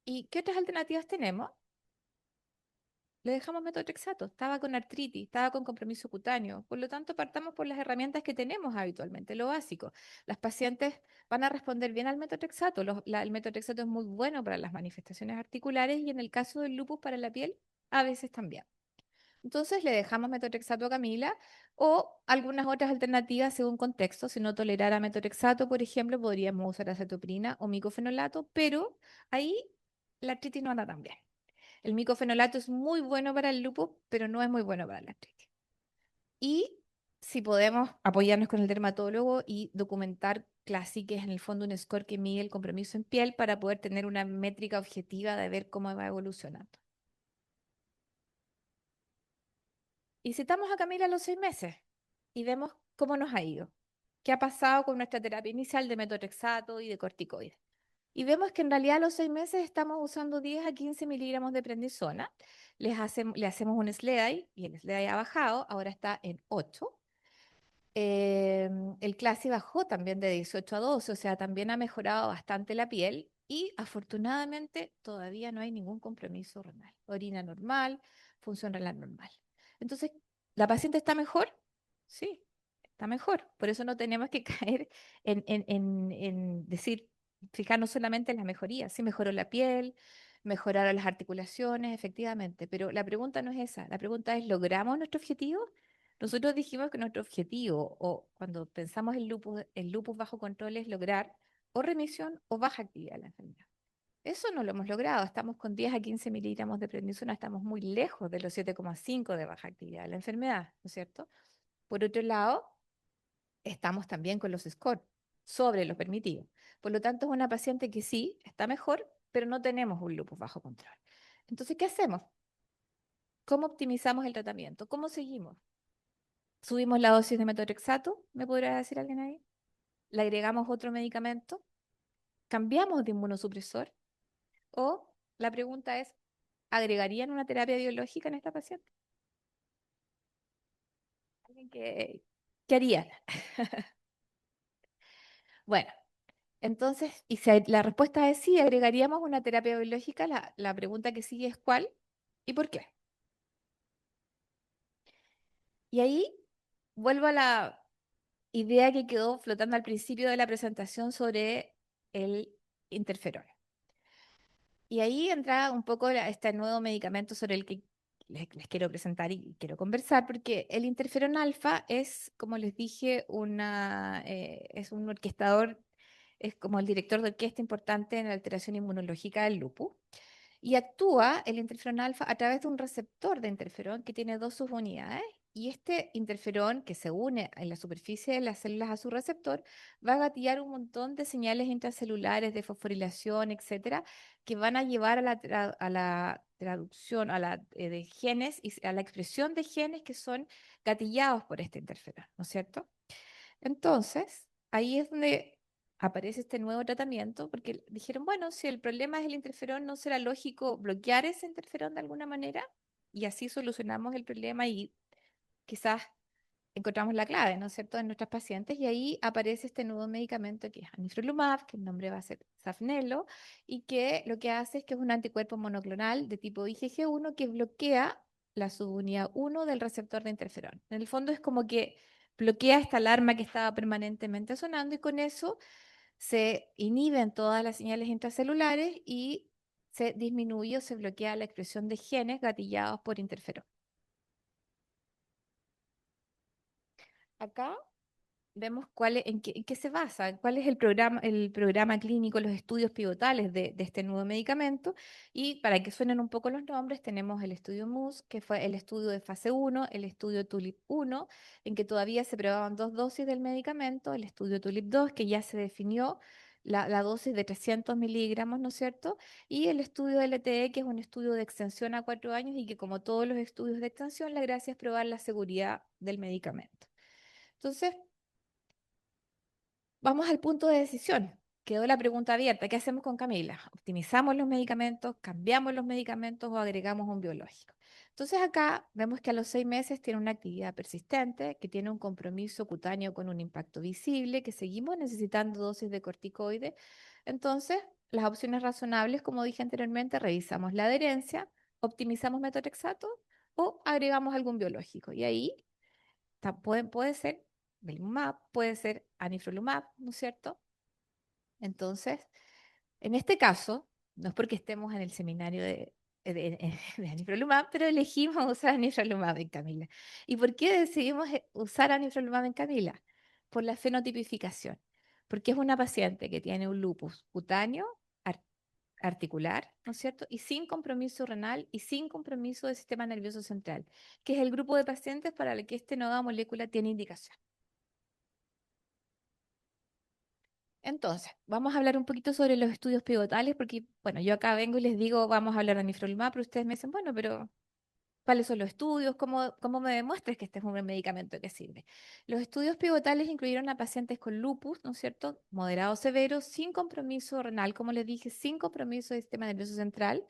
¿Y qué otras alternativas tenemos? Le dejamos metotrexato, estaba con artritis, estaba con compromiso cutáneo, por lo tanto partamos por las herramientas que tenemos habitualmente, lo básico. Las pacientes van a responder bien al metotrexato, el metotrexato es muy bueno para las manifestaciones articulares y en el caso del lupus para la piel, a veces también. Entonces le dejamos metotrexato a Camila o algunas otras alternativas según contexto. Si no tolerara metotrexato, por ejemplo, podríamos usar acetoprina o micofenolato, pero ahí la artritis no anda tan bien. El micofenolato es muy bueno para el lupus, pero no es muy bueno para la artritis. Y si podemos apoyarnos con el dermatólogo y documentar CLASI, que es en el fondo un score que mide el compromiso en piel para poder tener una métrica objetiva de ver cómo va evolucionando. Y citamos a Camila a los 6 meses y vemos cómo nos ha ido. ¿Qué ha pasado con nuestra terapia inicial de metotrexato y de corticoides? Y vemos que en realidad a los 6 meses estamos usando 10 a 15 miligramos de prednisona. Le hacemos un SLEDAI y el SLEDAI ha bajado, ahora está en 8. El CLASI bajó también de 18 a 12, o sea, también ha mejorado bastante la piel y afortunadamente todavía no hay ningún compromiso renal. Orina normal, función renal normal. Entonces, ¿la paciente está mejor? Sí, está mejor. Por eso no tenemos que caer en decir, fijarnos solamente en la mejoría. Sí, mejoró la piel, mejoraron las articulaciones, efectivamente, pero la pregunta no es esa. La pregunta es, ¿logramos nuestro objetivo? Nosotros dijimos que nuestro objetivo, o cuando pensamos en el lupus bajo control, es lograr o remisión o baja actividad de la enfermedad. Eso no lo hemos logrado. Estamos con 10 a 15 miligramos de prednisona, estamos muy lejos de los 7,5 de baja actividad de la enfermedad, ¿no es cierto? Por otro lado, estamos también con los scores sobre lo permitido. Por lo tanto, es una paciente que sí está mejor, pero no tenemos un lupus bajo control. Entonces, ¿qué hacemos? ¿Cómo optimizamos el tratamiento? ¿Cómo seguimos? Subimos la dosis de metotrexato, ¿me podrá decir alguien ahí? Le agregamos otro medicamento, cambiamos de inmunosupresor o la pregunta es, ¿agregarían una terapia biológica en esta paciente? ¿Alguien qué harían? Bueno, entonces, y si la respuesta es sí, agregaríamos una terapia biológica, la pregunta que sigue es ¿cuál y por qué? Y ahí vuelvo a la idea que quedó flotando al principio de la presentación sobre el interferón. Y ahí entra un poco este nuevo medicamento sobre el que les quiero presentar y quiero conversar, porque el interferón alfa es, como les dije, es un orquestador, es como el director de orquesta importante en la alteración inmunológica del lupus. Y actúa el interferón alfa a través de un receptor de interferón que tiene dos subunidades. Y este interferón que se une en la superficie de las células a su receptor va a gatillar un montón de señales intracelulares de fosforilación, etcétera, que van a llevar a la traducción de genes y a la expresión de genes que son gatillados por este interferón, ¿no es cierto? Entonces, ahí es donde aparece este nuevo tratamiento, porque dijeron, bueno, si el problema es el interferón, ¿no será lógico bloquear ese interferón de alguna manera? Y así solucionamos el problema y quizás encontramos la clave, ¿no es cierto?, en nuestras pacientes. Y ahí aparece este nuevo medicamento que es anifrolumab, que el nombre va a ser Safnelo, y que lo que hace es que es un anticuerpo monoclonal de tipo IgG1 que bloquea la subunidad 1 del receptor de interferón. En el fondo es como que bloquea esta alarma que estaba permanentemente sonando y con eso se inhiben todas las señales intracelulares y se disminuye o se bloquea la expresión de genes gatillados por interferón. Acá vemos en qué se basa, cuál es el programa clínico, los estudios pivotales de este nuevo medicamento. Y para que suenen un poco los nombres, tenemos el estudio MUS, que fue el estudio de fase 1, el estudio TULIP 1, en que todavía se probaban 2 dosis del medicamento, el estudio TULIP 2, que ya se definió la dosis de 300 miligramos, ¿no es cierto? Y el estudio LTE, que es un estudio de extensión a 4 años y que como todos los estudios de extensión, la gracia es probar la seguridad del medicamento. Entonces, vamos al punto de decisión. quedó la pregunta abierta. ¿Qué hacemos con Camila? ¿Optimizamos los medicamentos, cambiamos los medicamentos o agregamos un biológico? Entonces acá vemos que a los 6 meses tiene una actividad persistente, que tiene un compromiso cutáneo con un impacto visible, que seguimos necesitando dosis de corticoides. Entonces, las opciones razonables, como dije anteriormente, revisamos la adherencia, optimizamos metotrexato o agregamos algún biológico. Y ahí puede ser belimumab, puede ser anifrolumab, ¿no es cierto? Entonces, en este caso, no es porque estemos en el seminario de anifrolumab, pero elegimos usar anifrolumab en Camila. ¿Y por qué decidimos usar anifrolumab en Camila? Por la fenotipificación. Porque es una paciente que tiene un lupus cutáneo, ar- articular, ¿no es cierto? Y sin compromiso renal y sin compromiso del sistema nervioso central, que es el grupo de pacientes para el que esta nueva molécula tiene indicación. Entonces, vamos a hablar un poquito sobre los estudios pivotales, porque, bueno, yo acá vengo y les digo, vamos a hablar de anifrolumab, pero ustedes me dicen, bueno, pero ¿cuáles son los estudios? ¿Cómo me demuestras que este es un buen medicamento que sirve? Los estudios pivotales incluyeron a pacientes con lupus, ¿no es cierto? Moderado severo, sin compromiso renal, como les dije, sin compromiso del sistema nervioso central,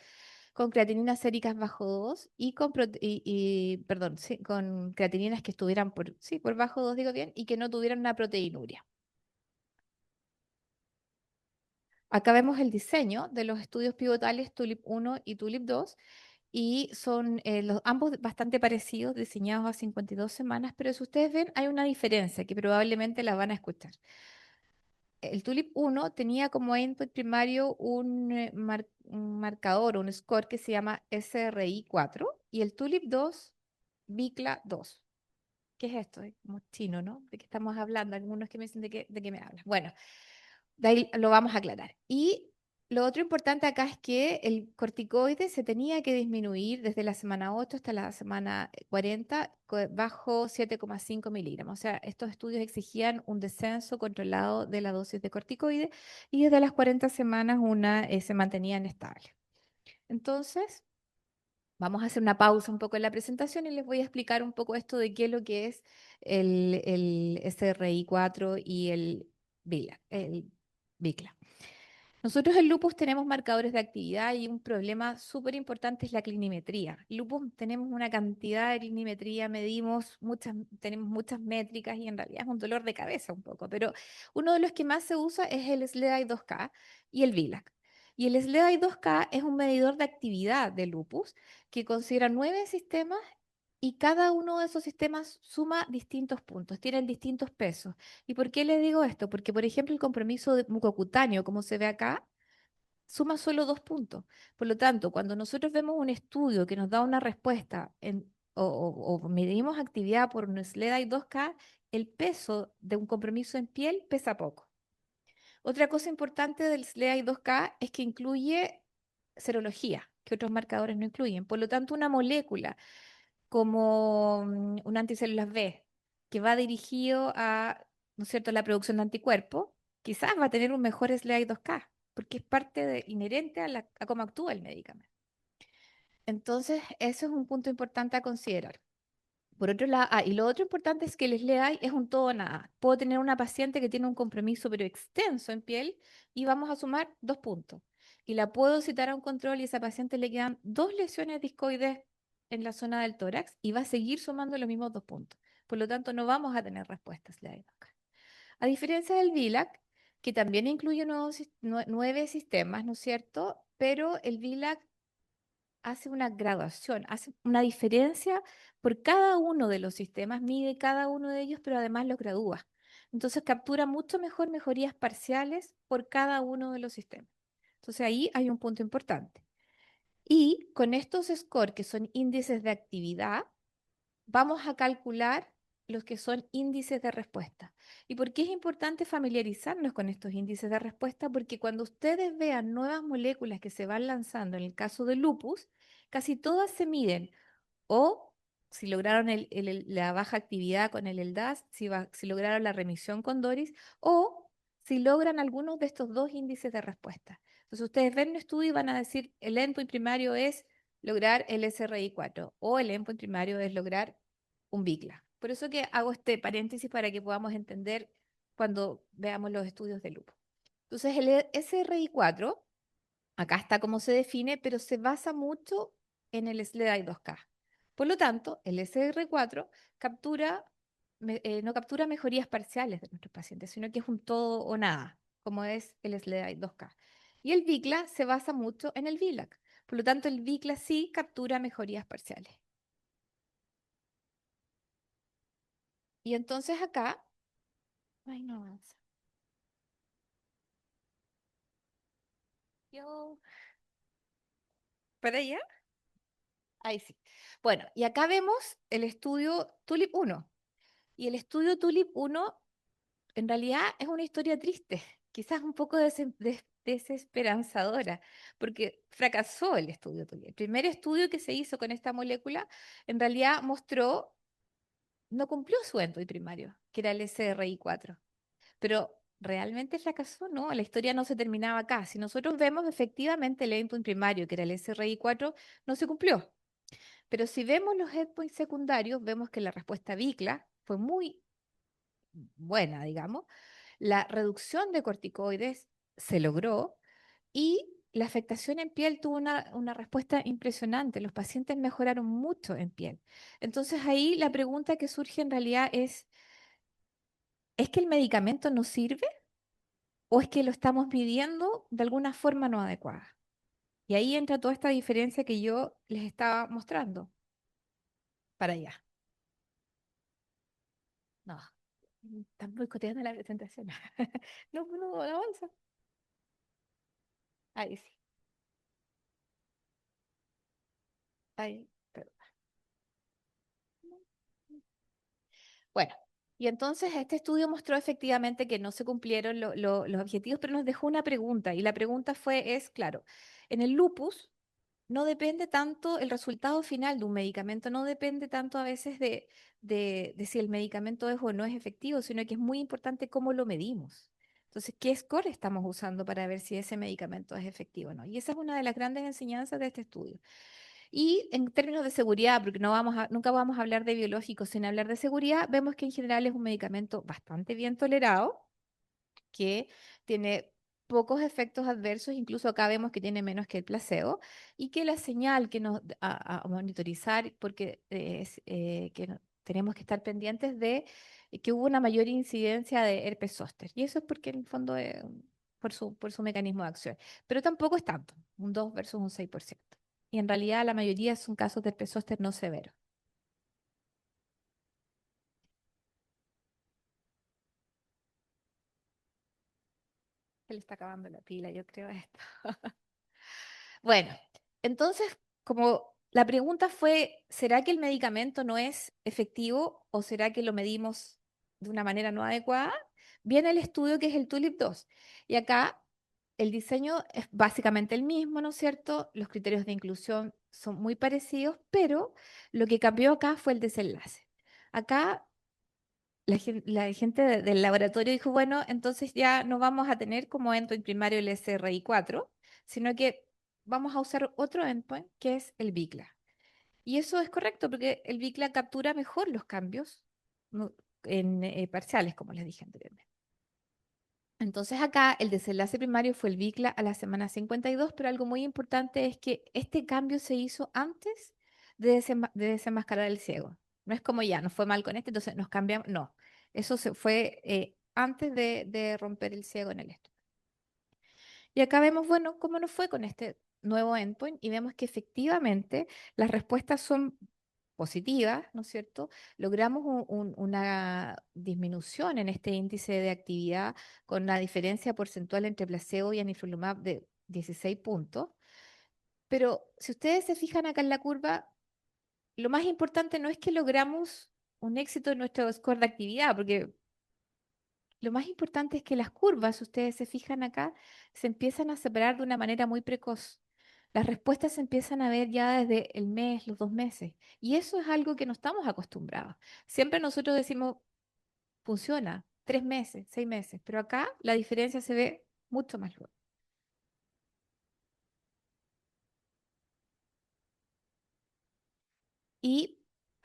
con creatininas séricas bajo 2 y perdón, sí, con creatininas que estuvieran por bajo 2, digo bien, y que no tuvieran una proteinuria. Acá vemos el diseño de los estudios pivotales TULIP 1 y TULIP 2 y son ambos bastante parecidos, diseñados a 52 semanas, pero si ustedes ven hay una diferencia que probablemente la van a escuchar. El TULIP 1 tenía como endpoint primario un marcador, un score que se llama SRI-4 y el TULIP 2, BICLA 2. ¿Qué es esto? Es como chino, ¿no? ¿De qué estamos hablando? Algunos que me dicen de qué me hablas. Bueno, de ahí lo vamos a aclarar. Y lo otro importante acá es que el corticoide se tenía que disminuir desde la semana 8 hasta la semana 40 bajo 7,5 miligramos. O sea, estos estudios exigían un descenso controlado de la dosis de corticoide y desde las 40 semanas se mantenían estables. Entonces, vamos a hacer una pausa un poco en la presentación y les voy a explicar un poco esto de qué es lo que es el SRI-4 y el BICLA. Nosotros en lupus tenemos marcadores de actividad y un problema súper importante es la clinimetría. En lupus tenemos una cantidad de clinimetría, tenemos muchas métricas y en realidad es un dolor de cabeza un poco, pero uno de los que más se usa es el SLEDAI-2K y el VILAC. Y el SLEDAI-2K es un medidor de actividad de lupus que considera 9 sistemas y cada uno de esos sistemas suma distintos puntos, tienen distintos pesos. ¿Y por qué les digo esto? Porque, por ejemplo, el compromiso mucocutáneo, como se ve acá, suma solo 2 puntos. Por lo tanto, cuando nosotros vemos un estudio que nos da una respuesta o medimos actividad por un SLEDAI-2K, el peso de un compromiso en piel pesa poco. Otra cosa importante del SLEDAI-2K es que incluye serología, que otros marcadores no incluyen. Por lo tanto, una molécula como un anticélulas B, que va dirigido a, ¿no es cierto?, la producción de anticuerpos, quizás va a tener un mejor SLEDAI-2K, porque es inherente a cómo actúa el medicamento. Entonces, eso es un punto importante a considerar. Por otro lado, y lo otro importante es que el SLEDAI es un todo o nada. Puedo tener una paciente que tiene un compromiso pero extenso en piel y vamos a sumar 2 puntos. Y la puedo citar a un control y a esa paciente le quedan 2 lesiones discoides en la zona del tórax y va a seguir sumando los mismos 2 puntos. Por lo tanto, no vamos a tener respuestas SLEDAI acá. A diferencia del VILAC, que también incluye 9 sistemas, ¿no es cierto? Pero el VILAC hace una graduación, hace una diferencia por cada uno de los sistemas, mide cada uno de ellos, pero además los gradúa. Entonces captura mucho mejor mejorías parciales por cada uno de los sistemas. Entonces ahí hay un punto importante. Y con estos scores, que son índices de actividad, vamos a calcular los que son índices de respuesta. ¿Y por qué es importante familiarizarnos con estos índices de respuesta? Porque cuando ustedes vean nuevas moléculas que se van lanzando, en el caso del lupus, casi todas se miden o si lograron la baja actividad con el ELDAS, si lograron la remisión con DORIS o si logran algunos de estos 2 índices de respuesta. Entonces ustedes ven un estudio y van a decir el endpoint primario es lograr el SRI-4 o el endpoint primario es lograr un BICLA. Por eso que hago este paréntesis para que podamos entender cuando veamos los estudios de lupus. Entonces el SRI4, acá está cómo se define, pero se basa mucho en el SLEDAI 2K. Por lo tanto, el SR4 no captura mejorías parciales de nuestros pacientes, sino que es un todo o nada, como es el SLEDAI 2K. Y el BICLA se basa mucho en el BILAC. Por lo tanto, el BICLA sí captura mejorías parciales. Y entonces acá, ay, no avanza. Yo, ¿para allá? Ahí sí. Bueno, y acá vemos el estudio TULIP-1. Y el estudio TULIP-1 en realidad es una historia triste, quizás un poco desesperanzadora, porque fracasó el estudio TULIP. El primer estudio que se hizo con esta molécula en realidad mostró, no cumplió su endpoint primario, que era el SRI4. Pero realmente fracasó, ¿no? La historia no se terminaba acá. Si nosotros vemos efectivamente el endpoint primario, que era el SRI4, no se cumplió. Pero si vemos los endpoints secundarios, vemos que la respuesta BICLA fue muy buena, digamos. La reducción de corticoides se logró y la afectación en piel tuvo una respuesta impresionante. Los pacientes mejoraron mucho en piel. Entonces ahí la pregunta que surge en realidad ¿es que el medicamento no sirve o es que lo estamos midiendo de alguna forma no adecuada? Y ahí entra toda esta diferencia que yo les estaba mostrando. Para allá. No, están boicoteando la presentación. No, no, no avanza. Ahí sí. Ahí, perdón. Bueno, y entonces este estudio mostró efectivamente que no se cumplieron los objetivos, pero nos dejó una pregunta, y la pregunta claro, en el lupus no depende tanto el resultado final de un medicamento, no depende tanto a veces de si el medicamento es o no es efectivo, sino que es muy importante cómo lo medimos. Entonces, ¿qué score estamos usando para ver si ese medicamento es efectivo o no? Y esa es una de las grandes enseñanzas de este estudio. Y en términos de seguridad, porque nunca vamos a hablar de biológicos sin hablar de seguridad, vemos que en general es un medicamento bastante bien tolerado, que tiene pocos efectos adversos, incluso acá vemos que tiene menos que el placebo, y que la señal que nos a monitorizar, porque tenemos que estar pendientes de que hubo una mayor incidencia de herpes zóster, y eso es porque en el fondo por su mecanismo de acción, pero tampoco es tanto, un 2 versus un 6%. Y en realidad la mayoría son casos de herpes zóster no severos. Se le está acabando la pila, yo creo esto. Bueno, entonces, como la pregunta fue, ¿será que el medicamento no es efectivo o será que lo medimos de una manera no adecuada? Viene el estudio que es el TULIP-2. Y acá el diseño es básicamente el mismo, ¿no es cierto? Los criterios de inclusión son muy parecidos, pero lo que cambió acá fue el desenlace. Acá la gente del laboratorio dijo, bueno, entonces ya no vamos a tener como endpoint primario el SRI4, sino que vamos a usar otro endpoint que es el BICLA. Y eso es correcto porque el BICLA captura mejor los cambios parciales, como les dije anteriormente. Entonces acá el desenlace primario fue el BICLA a la semana 52, pero algo muy importante es que este cambio se hizo antes de desenmascarar el ciego. No es como ya, nos fue mal con este, entonces nos cambiamos. No, eso se fue antes de romper el ciego en el esto. Y acá vemos, bueno, cómo nos fue con este nuevo endpoint y vemos que efectivamente las respuestas son positivas, ¿no es cierto? Logramos una disminución en este índice de actividad con una diferencia porcentual entre placebo y anifrolumab de 16 puntos. Pero si ustedes se fijan acá en la curva, lo más importante no es que logramos un éxito en nuestro score de actividad, porque lo más importante es que las curvas, si ustedes se fijan acá, se empiezan a separar de una manera muy precoz. Las respuestas se empiezan a ver ya desde el mes, los 2 meses. Y eso es algo que no estamos acostumbrados. Siempre nosotros decimos, funciona, 3 meses, 6 meses, pero acá la diferencia se ve mucho más luego. Y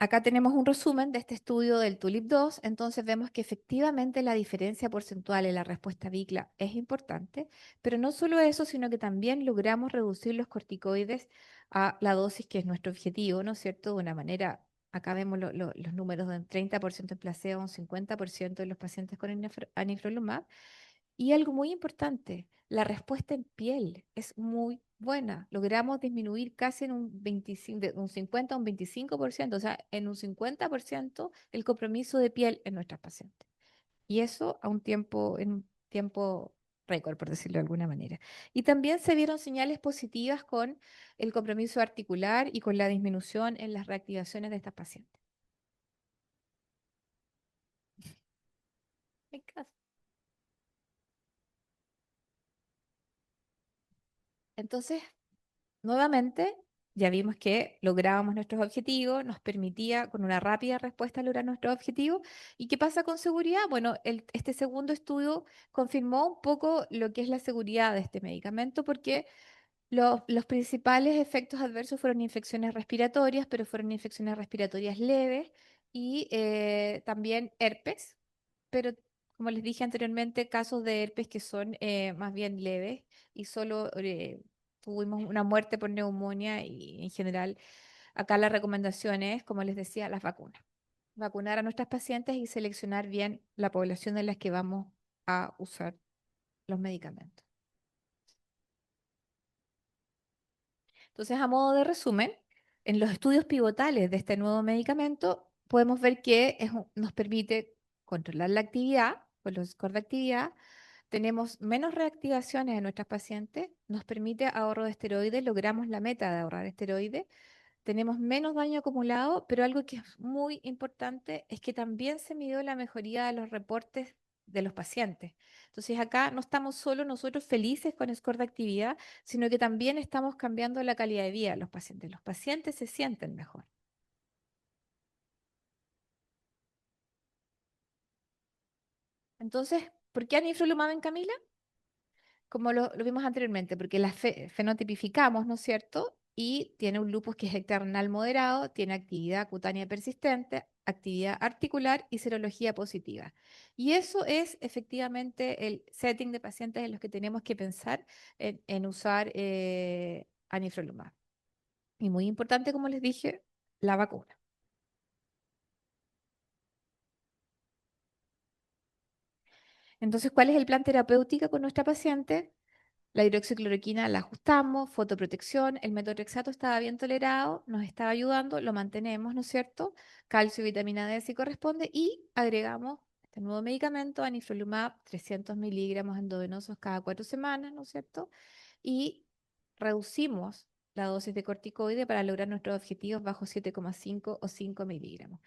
acá tenemos un resumen de este estudio del TULIP-2, entonces vemos que efectivamente la diferencia porcentual en la respuesta BICLA es importante, pero no solo eso, sino que también logramos reducir los corticoides a la dosis que es nuestro objetivo, ¿no es cierto? De una manera, acá vemos los números de un 30% en placebo, un 50% en los pacientes con anifrolumab, y algo muy importante, la respuesta en piel es muy buena. Logramos disminuir casi en un 25, de un 50 a un 25%, o sea, en un 50% el compromiso de piel en nuestras pacientes. Y eso a un tiempo, en un tiempo récord, por decirlo de alguna manera. Y también se vieron señales positivas con el compromiso articular y con la disminución en las reactivaciones de estas pacientes. Me caso. Entonces, nuevamente, ya vimos que lográbamos nuestros objetivos, nos permitía con una rápida respuesta lograr nuestros objetivos. ¿Y qué pasa con seguridad? Bueno, este segundo estudio confirmó un poco lo que es la seguridad de este medicamento, porque los principales efectos adversos fueron infecciones respiratorias, pero fueron infecciones respiratorias leves y también herpes, pero como les dije anteriormente, casos de herpes que son más bien leves y solo tuvimos una muerte por neumonía y en general acá la recomendación es, como les decía, las vacunas. Vacunar a nuestras pacientes y seleccionar bien la población en la que vamos a usar los medicamentos. Entonces, a modo de resumen, en los estudios pivotales de este nuevo medicamento, podemos ver que nos permite controlar la actividad, con los scores de actividad, tenemos menos reactivaciones en nuestras pacientes, nos permite ahorro de esteroides, logramos la meta de ahorrar esteroides, tenemos menos daño acumulado, pero algo que es muy importante es que también se midió la mejoría de los reportes de los pacientes. Entonces acá no estamos solo nosotros felices con el score de actividad, sino que también estamos cambiando la calidad de vida de los pacientes. Los pacientes se sienten mejor. Entonces, ¿por qué anifrolumab en Camila? Como lo vimos anteriormente, porque la fenotipificamos, ¿no es cierto? Y tiene un lupus que es ecternal moderado, tiene actividad cutánea persistente, actividad articular y serología positiva. Y eso es efectivamente el setting de pacientes en los que tenemos que pensar en usar anifrolumab. Y muy importante, como les dije, la vacuna. Entonces, ¿cuál es el plan terapéutico con nuestra paciente? La hidroxicloroquina la ajustamos, fotoprotección, el metotrexato estaba bien tolerado, nos estaba ayudando, lo mantenemos, ¿no es cierto? Calcio y vitamina D si corresponde y agregamos este nuevo medicamento, anifrolumab, 300 miligramos endovenosos cada 4 semanas, ¿no es cierto? Y reducimos la dosis de corticoide para lograr nuestros objetivos bajo 7,5 o 5 miligramos.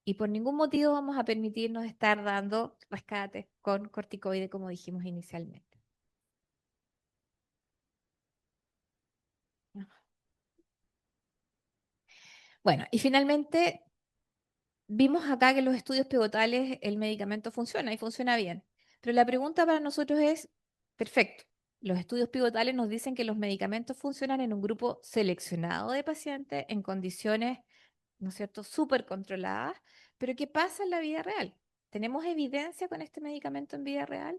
Y por ningún motivo vamos a permitirnos estar dando rescate con corticoide como dijimos inicialmente. Bueno, y finalmente vimos acá que en los estudios pivotales el medicamento funciona y funciona bien. Pero la pregunta para nosotros es, perfecto, los estudios pivotales nos dicen que los medicamentos funcionan en un grupo seleccionado de pacientes en condiciones, ¿no es cierto?, súper controladas, pero ¿qué pasa en la vida real? ¿Tenemos evidencia con este medicamento en vida real?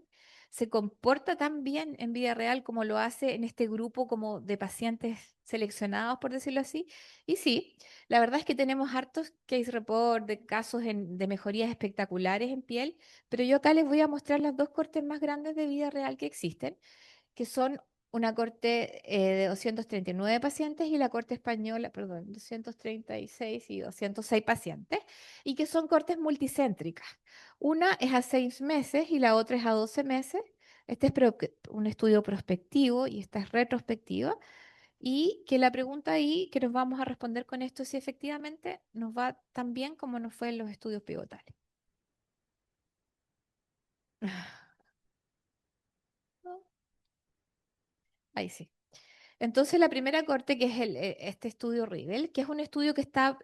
¿Se comporta tan bien en vida real como lo hace en este grupo como de pacientes seleccionados, por decirlo así? Y sí, la verdad es que tenemos hartos case report de casos de mejorías espectaculares en piel, pero yo acá les voy a mostrar las dos cortes más grandes de vida real que existen, que son una corte de 239 pacientes y la corte española, perdón, 236 y 206 pacientes, y que son cortes multicéntricas. Una es a 6 meses y la otra es a 12 meses. Este es un estudio prospectivo y esta es retrospectiva. Y que la pregunta ahí que nos vamos a responder con esto es si efectivamente nos va tan bien como nos fue en los estudios pivotales. ¿No? Ahí sí. Entonces, la primera corte, que es este estudio Riddle, que es un estudio que está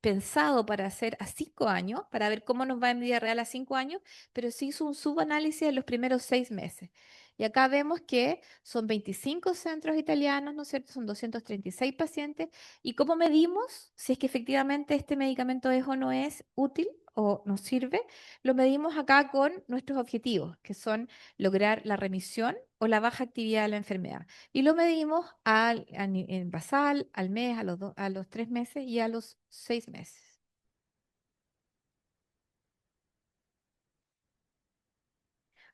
pensado para hacer a 5 años, para ver cómo nos va en vida real a 5 años, pero se hizo un subanálisis en los primeros 6 meses. Y acá vemos que son 25 centros italianos, ¿no es cierto? Son 236 pacientes. ¿Y cómo medimos si es que efectivamente este medicamento es o no es útil o nos sirve? Lo medimos acá con nuestros objetivos, que son lograr la remisión o la baja actividad de la enfermedad. Y lo medimos en basal, al mes, a los 3 meses y a los 6 meses.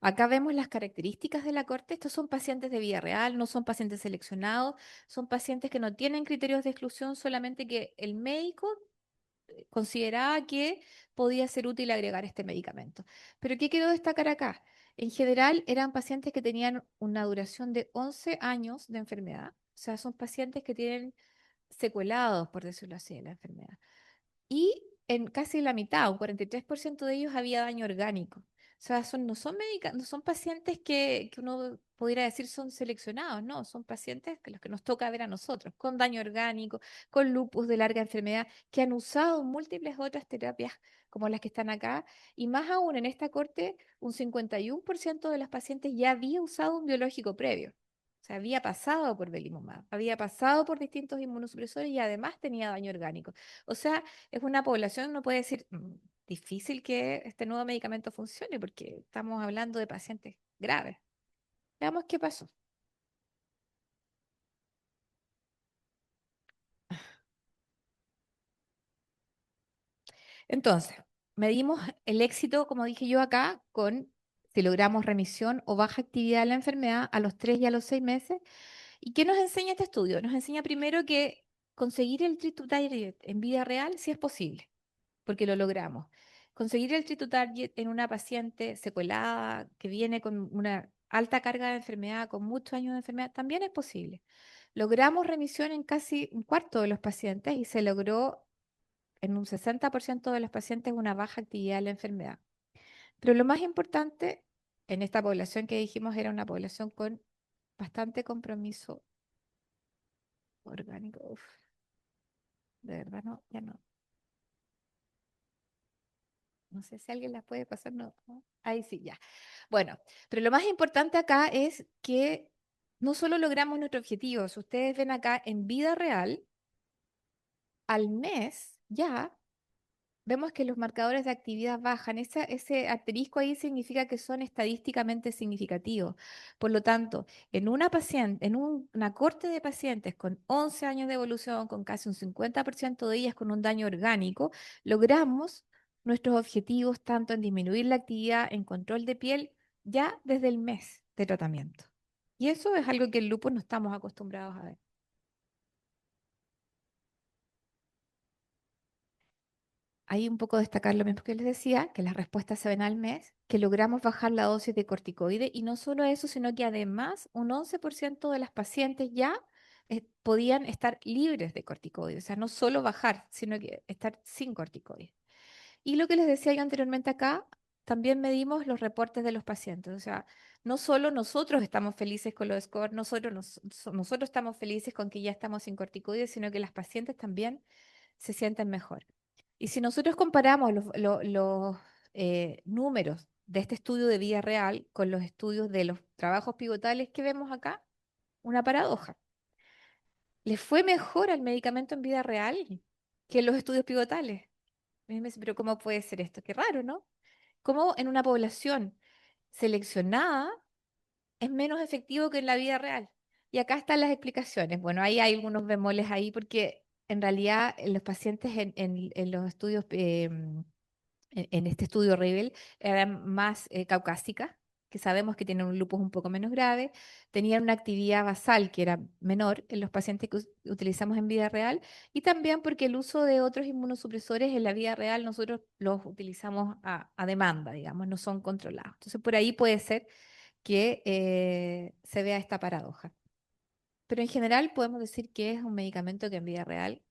Acá vemos las características de la corte. Estos son pacientes de vida real, no son pacientes seleccionados, son pacientes que no tienen criterios de exclusión, solamente que el médico consideraba que podía ser útil agregar este medicamento. Pero ¿qué quiero destacar acá? En general eran pacientes que tenían una duración de 11 años de enfermedad, o sea, son pacientes que tienen secuelados, por decirlo así, de la enfermedad. Y en casi la mitad, un 43% de ellos había daño orgánico. O sea, no son pacientes que uno pudiera decir son seleccionados, no, son pacientes que los que nos toca ver a nosotros, con daño orgánico, con lupus de larga enfermedad, que han usado múltiples otras terapias como las que están acá. Y más aún, en esta corte, un 51% de los pacientes ya había usado un biológico previo. O sea, había pasado por belimumab, había pasado por distintos inmunosupresores y además tenía daño orgánico. O sea, es una población, uno puede decir, difícil que este nuevo medicamento funcione porque estamos hablando de pacientes graves. Veamos qué pasó. Entonces, medimos el éxito, como dije yo acá, con si logramos remisión o baja actividad de la enfermedad a los 3 y a los 6 meses. ¿Y qué nos enseña este estudio? Nos enseña primero que conseguir el treat to target en vida real sí es posible, porque lo logramos. Conseguir el treat to target en una paciente secuelada que viene con una alta carga de enfermedad, con muchos años de enfermedad, también es posible. Logramos remisión en casi un cuarto de los pacientes y se logró en un 60% de los pacientes una baja actividad de la enfermedad. Pero lo más importante en esta población que dijimos era una población con bastante compromiso orgánico. Uf, de verdad no, ya no. No sé si alguien las puede pasar, no, no. Ahí sí, ya. Bueno, pero lo más importante acá es que no solo logramos nuestro objetivo, si ustedes ven acá en vida real, al mes ya vemos que los marcadores de actividad bajan. Ese asterisco ahí significa que son estadísticamente significativos. Por lo tanto, en una paciente, una corte de pacientes con 11 años de evolución, con casi un 50% de ellas con un daño orgánico, logramos nuestros objetivos tanto en disminuir la actividad en control de piel ya desde el mes de tratamiento. Y eso es algo que en lupus no estamos acostumbrados a ver. Ahí un poco destacar lo mismo que les decía, que las respuestas se ven al mes, que logramos bajar la dosis de corticoide y no solo eso, sino que además un 11% de las pacientes ya podían estar libres de corticoides, o sea, no solo bajar, sino que estar sin corticoides. Y lo que les decía yo anteriormente acá, también medimos los reportes de los pacientes, o sea, no solo nosotros estamos felices con los scores, nosotros estamos felices con que ya estamos sin corticoides, sino que las pacientes también se sienten mejor. Y si nosotros comparamos los números de este estudio de vida real con los estudios de los trabajos pivotales, ¿qué vemos acá? Una paradoja. ¿Le fue mejor al medicamento en vida real que en los estudios pivotales? Y me dice, pero ¿cómo puede ser esto? Qué raro, ¿no? ¿Cómo en una población seleccionada es menos efectivo que en la vida real? Y acá están las explicaciones. Bueno, ahí hay algunos bemoles ahí porque en realidad los pacientes en los estudios en este estudio Rebel eran más caucásicas, que sabemos que tienen un lupus un poco menos grave, tenían una actividad basal que era menor en los pacientes que utilizamos en vida real, y también porque el uso de otros inmunosupresores en la vida real nosotros los utilizamos a demanda, digamos, no son controlados. Entonces por ahí puede ser que se vea esta paradoja. Pero en general podemos decir que es un medicamento que en vida real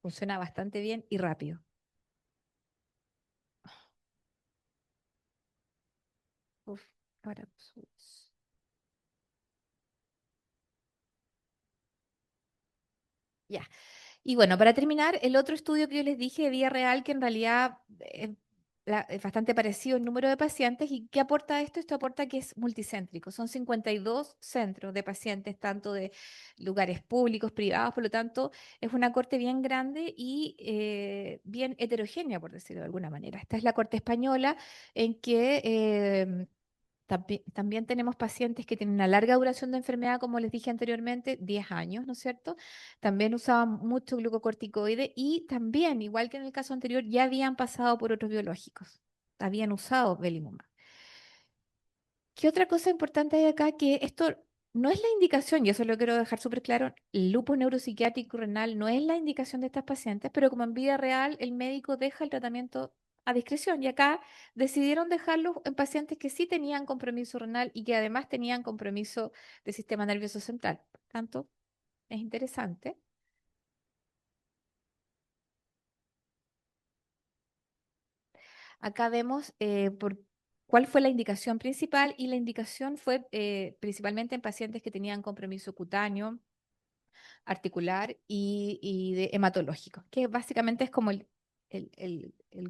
funciona bastante bien y rápido. Uf, ahora, ya. Y bueno, para terminar, el otro estudio que yo les dije de vida real, que en realidad es bastante parecido el número de pacientes. ¿Y qué aporta esto? Esto aporta que es multicéntrico. Son 52 centros de pacientes, tanto de lugares públicos, privados, por lo tanto, es una corte bien grande y bien heterogénea, por decirlo de alguna manera. Esta es la corte española en que también tenemos pacientes que tienen una larga duración de enfermedad, como les dije anteriormente, 10 años, ¿no es cierto? También usaban mucho glucocorticoide y también, igual que en el caso anterior, ya habían pasado por otros biológicos, habían usado belimumab. ¿Qué otra cosa importante hay acá? Que esto no es la indicación, y eso lo quiero dejar súper claro, el lupus neuropsiquiátrico renal no es la indicación de estas pacientes, pero como en vida real el médico deja el tratamiento a discreción, y acá decidieron dejarlo en pacientes que sí tenían compromiso renal y que además tenían compromiso del sistema nervioso central. Por tanto, es interesante. Acá vemos cuál fue la indicación principal, y la indicación fue principalmente en pacientes que tenían compromiso cutáneo, articular y de hematológico, que básicamente es como el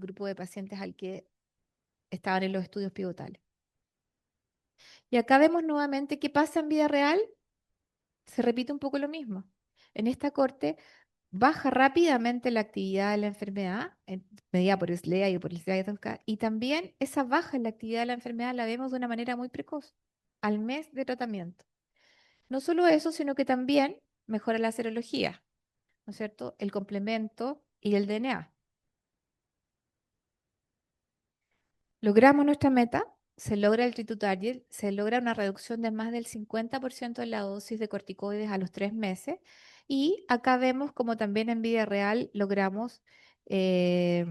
grupo de pacientes al que estaban en los estudios pivotales. Y acá vemos nuevamente qué pasa en vida real. Se repite un poco lo mismo. En esta corte baja rápidamente la actividad de la enfermedad, medida por el SLEA y por el SLEA, y también esa baja en la actividad de la enfermedad la vemos de una manera muy precoz, al mes de tratamiento. No solo eso, sino que también mejora la serología, ¿no es cierto? El complemento y el DNA. Logramos nuestra meta, se logra el treat to target, se logra una reducción de más del 50% de la dosis de corticoides a los 3 meses, y acá vemos como también en vida real logramos eh,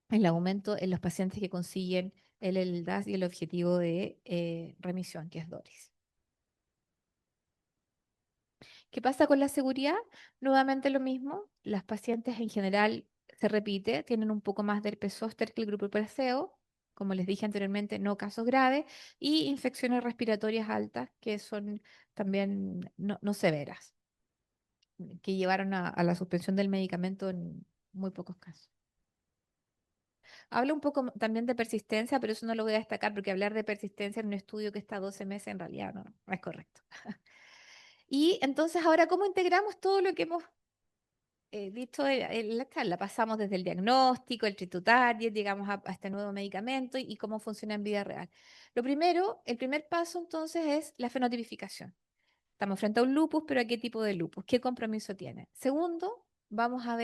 el aumento en los pacientes que consiguen el DAS y el objetivo de remisión, que es DORIS. ¿Qué pasa con la seguridad? Nuevamente lo mismo, las pacientes en general, se repite, tienen un poco más de herpes zóster que el grupo placebo, como les dije anteriormente, no casos graves, y infecciones respiratorias altas, que son también no severas, que llevaron a la suspensión del medicamento en muy pocos casos. Habla un poco también de persistencia, pero eso no lo voy a destacar porque hablar de persistencia en un estudio que está 12 meses en realidad no es correcto. Y entonces ahora, ¿cómo integramos todo lo que hemos dicho en la charla? Pasamos desde el diagnóstico, el treat to target, llegamos a este nuevo medicamento y cómo funciona en vida real. Lo primero, el primer paso entonces es la fenotipificación. Estamos frente a un lupus, pero ¿a qué tipo de lupus? ¿Qué compromiso tiene? Segundo, vamos a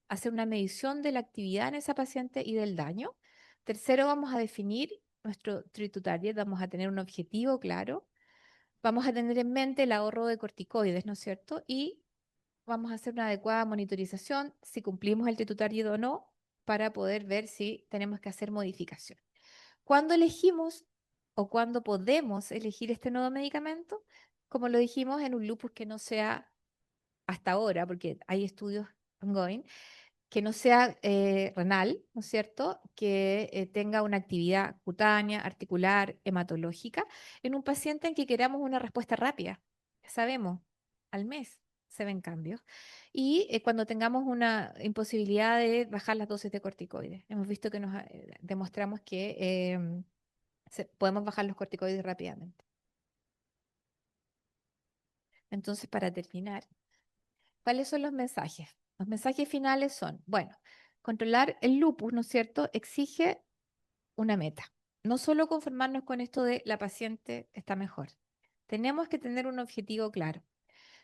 hacer una medición de la actividad en esa paciente y del daño. Tercero, vamos a definir nuestro treat to target, vamos a tener un objetivo claro, vamos a tener en mente el ahorro de corticoides, ¿no es cierto? Y vamos a hacer una adecuada monitorización si cumplimos el treat to target o no, para poder ver si tenemos que hacer modificación. ¿Cuándo elegimos o cuándo podemos elegir este nuevo medicamento? Como lo dijimos, en un lupus que no sea hasta ahora, porque hay estudios ongoing, que no sea renal, ¿no es cierto? Que tenga una actividad cutánea, articular, hematológica, en un paciente en que queramos una respuesta rápida. Ya sabemos, al mes se ven cambios. Y cuando tengamos una imposibilidad de bajar las dosis de corticoides. Hemos visto que nos demostramos que podemos bajar los corticoides rápidamente. Entonces, para terminar, ¿cuáles son los mensajes? Los mensajes finales son, bueno, controlar el lupus, ¿no es cierto?, exige una meta. No solo conformarnos con esto de la paciente está mejor. Tenemos que tener un objetivo claro.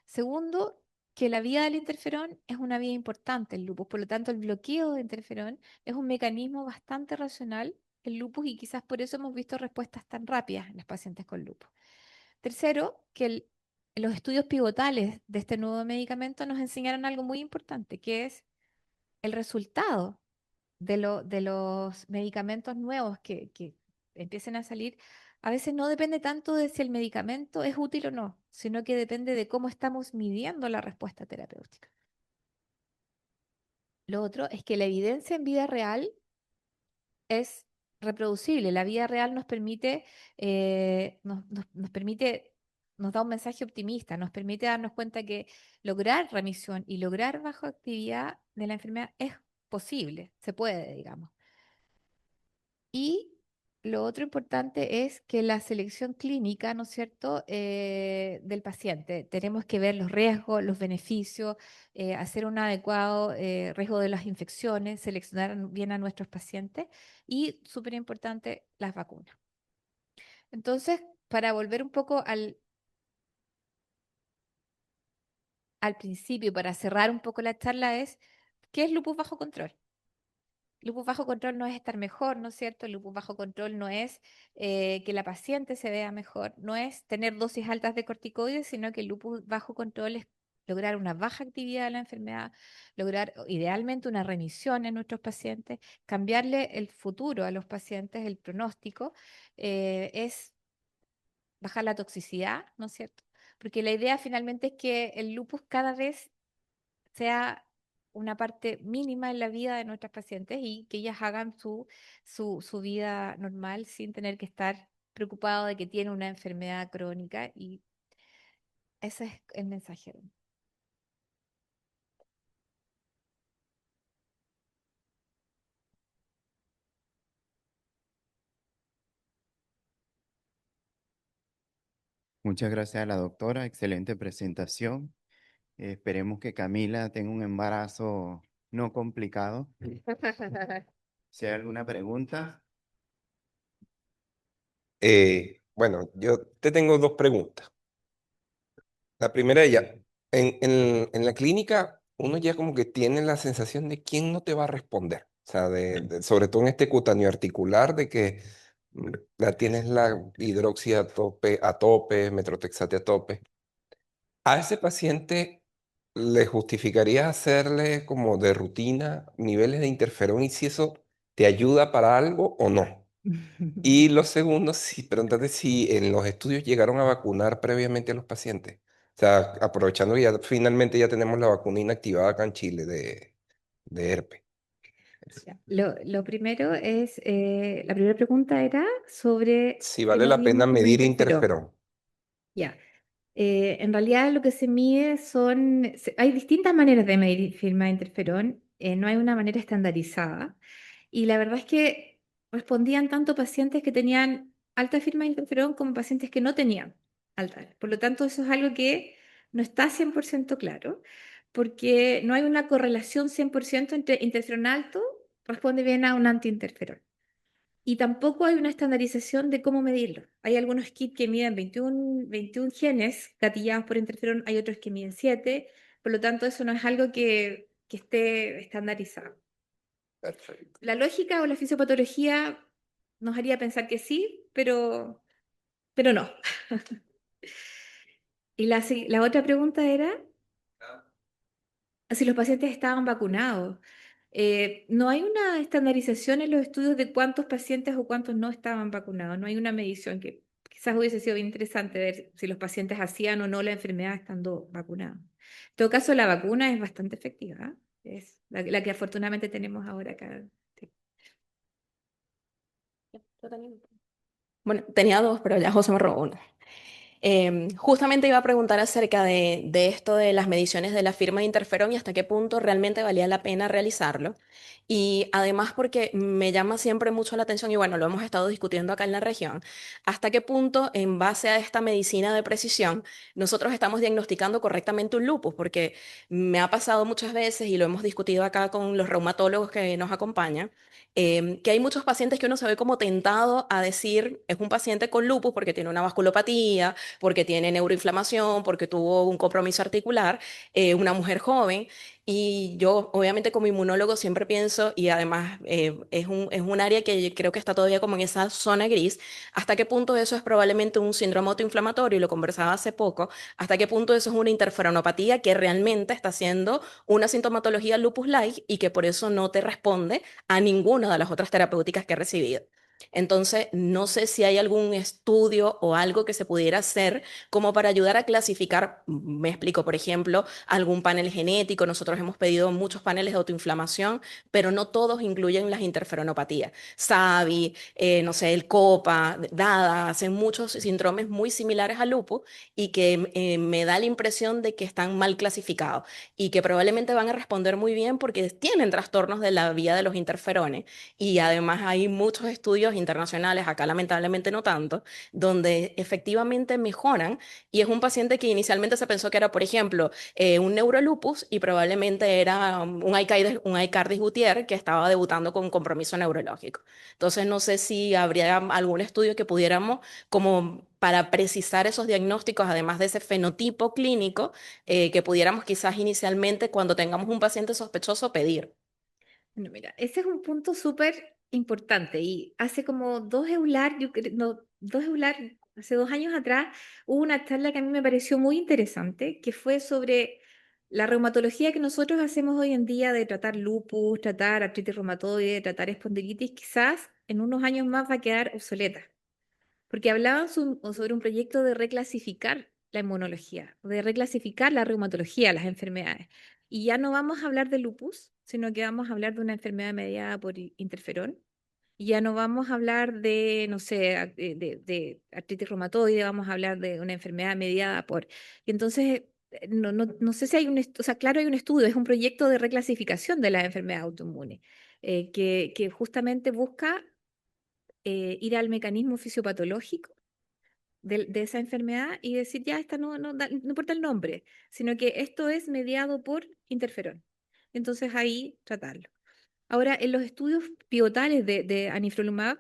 Segundo, que la vía del interferón es una vía importante en el lupus, por lo tanto el bloqueo de interferón es un mecanismo bastante racional en lupus, y quizás por eso hemos visto respuestas tan rápidas en las pacientes con lupus. Tercero, que los estudios pivotales de este nuevo medicamento nos enseñaron algo muy importante, que es el resultado de los medicamentos nuevos que empiecen a salir. A veces no depende tanto de si el medicamento es útil o no, sino que depende de cómo estamos midiendo la respuesta terapéutica. Lo otro es que la evidencia en vida real es reproducible. La vida real nos permite, nos da un mensaje optimista, nos permite darnos cuenta que lograr remisión y lograr bajo actividad de la enfermedad es posible, se puede, digamos. Y lo otro importante es que la selección clínica, ¿no es cierto?, del paciente. Tenemos que ver los riesgos, los beneficios, hacer un adecuado riesgo de las infecciones, seleccionar bien a nuestros pacientes y, súper importante, las vacunas. Entonces, para volver un poco al principio, para cerrar un poco la charla, ¿qué es lupus bajo control? Lupus bajo control no es estar mejor, ¿no es cierto? El lupus bajo control no es que la paciente se vea mejor, no es tener dosis altas de corticoides, sino que el lupus bajo control es lograr una baja actividad de la enfermedad, lograr idealmente una remisión en nuestros pacientes, cambiarle el futuro a los pacientes, el pronóstico, es bajar la toxicidad, ¿no es cierto? Porque la idea finalmente es que el lupus cada vez sea una parte mínima en la vida de nuestras pacientes y que ellas hagan su vida normal sin tener que estar preocupado de que tiene una enfermedad crónica, y ese es el mensaje.
Muchas gracias a la doctora, excelente presentación. Esperemos que Camila tenga un embarazo no complicado. Si hay alguna pregunta,
Bueno, yo te tengo dos preguntas. La primera de ella, en la clínica uno ya como que tiene la sensación de quién no te va a responder. O sea, sobre todo en este cutáneo articular, de que tienes la hidroxia a tope, metrotexate a tope. ¿A ese paciente le justificaría hacerle como de rutina niveles de interferón y si eso te ayuda para algo o no? Y lo segundo, sí, preguntarte si en los estudios llegaron a vacunar previamente a los pacientes. O sea, aprovechando que ya finalmente ya tenemos la vacuna inactivada acá en Chile de herpes.
Ya. Lo primero es, la primera pregunta era sobre
Si
qué
vale la pena
medimos como
medir
interferón.
interferón.
Ya. En realidad lo que se mide hay distintas maneras de medir firma de interferón, no hay una manera estandarizada. Y la verdad es que respondían tanto pacientes que tenían alta firma de interferón como pacientes que no tenían alta. Por lo tanto, eso es algo que no está 100% claro, porque no hay una correlación 100% entre interferón alto responde bien a un antiinterferón. Y tampoco hay una estandarización de cómo medirlo. Hay algunos kits que miden 21 genes gatillados por interferón, hay otros que miden 7, por lo tanto eso no es algo que esté estandarizado.
Perfecto.
La lógica o la fisiopatología nos haría pensar que sí, pero no. Y la otra pregunta era si los pacientes estaban vacunados. No hay una estandarización en los estudios de cuántos pacientes o cuántos no estaban vacunados. No hay una medición, que quizás hubiese sido bien interesante ver si los pacientes hacían o no la enfermedad estando vacunados. En todo caso, la vacuna es bastante efectiva, ¿eh? Es la que afortunadamente tenemos ahora acá. Sí.
Bueno, tenía dos, pero ya José me robó una. Justamente iba a preguntar acerca de esto de las mediciones de la firma de interferón y hasta qué punto realmente valía la pena realizarlo. Y además porque me llama siempre mucho la atención, y bueno, lo hemos estado discutiendo acá en la región, hasta qué punto en base a esta medicina de precisión nosotros estamos diagnosticando correctamente un lupus, porque me ha pasado muchas veces y lo hemos discutido acá con los reumatólogos que nos acompañan, que hay muchos pacientes que uno se ve como tentado a decir es un paciente con lupus porque tiene una vasculopatía, porque tiene neuroinflamación, porque tuvo un compromiso articular, una mujer joven. Y yo, obviamente, como inmunólogo siempre pienso, y además es un área que creo que está todavía como en esa zona gris, hasta qué punto eso es probablemente un síndrome autoinflamatorio, y lo conversaba hace poco, hasta qué punto eso es una interferonopatía que realmente está haciendo una sintomatología lupus-like y que por eso no te responde a ninguna de las otras terapéuticas que he recibido. Entonces, no sé si hay algún estudio o algo que se pudiera hacer como para ayudar a clasificar, me explico, por ejemplo, algún panel genético. Nosotros hemos pedido muchos paneles de autoinflamación, pero no todos incluyen las interferonopatías. SAVI, no sé, el COPA, DADA, hacen muchos síndromes muy similares al lupus y que me da la impresión de que están mal clasificados y que probablemente van a responder muy bien porque tienen trastornos de la vía de los interferones. Y además hay muchos estudios internacionales, acá lamentablemente no tanto, donde efectivamente mejoran y es un paciente que inicialmente se pensó que era, por ejemplo, un neurolupus y probablemente era un Aicardi Goutieres que estaba debutando con compromiso neurológico. Entonces no sé si habría algún estudio que pudiéramos como para precisar esos diagnósticos, además de ese fenotipo clínico, que pudiéramos quizás inicialmente cuando tengamos un paciente sospechoso pedir.
Bueno, mira, ese es un punto súper importante y hace como dos EULAR, hace 2 años atrás, hubo una charla que a mí me pareció muy interesante, que fue sobre la reumatología que nosotros hacemos hoy en día de tratar lupus, tratar artritis reumatoide, tratar espondilitis, quizás en unos años más va a quedar obsoleta porque hablaban sobre un proyecto de reclasificar la inmunología, de reclasificar la reumatología, las enfermedades. Y ya no vamos a hablar de lupus, sino que vamos a hablar de una enfermedad mediada por interferón. Y ya no vamos a hablar de, no sé, de artritis reumatoide, vamos a hablar de una enfermedad mediada por... Y entonces, no sé si hay o sea, claro, hay un estudio, es un proyecto de reclasificación de las enfermedades autoinmunes, que justamente busca ir al mecanismo fisiopatológico de esa enfermedad y decir, ya, esta no importa el nombre, sino que esto es mediado por interferón. Entonces ahí tratarlo. Ahora, en los estudios pivotales de anifrolumab,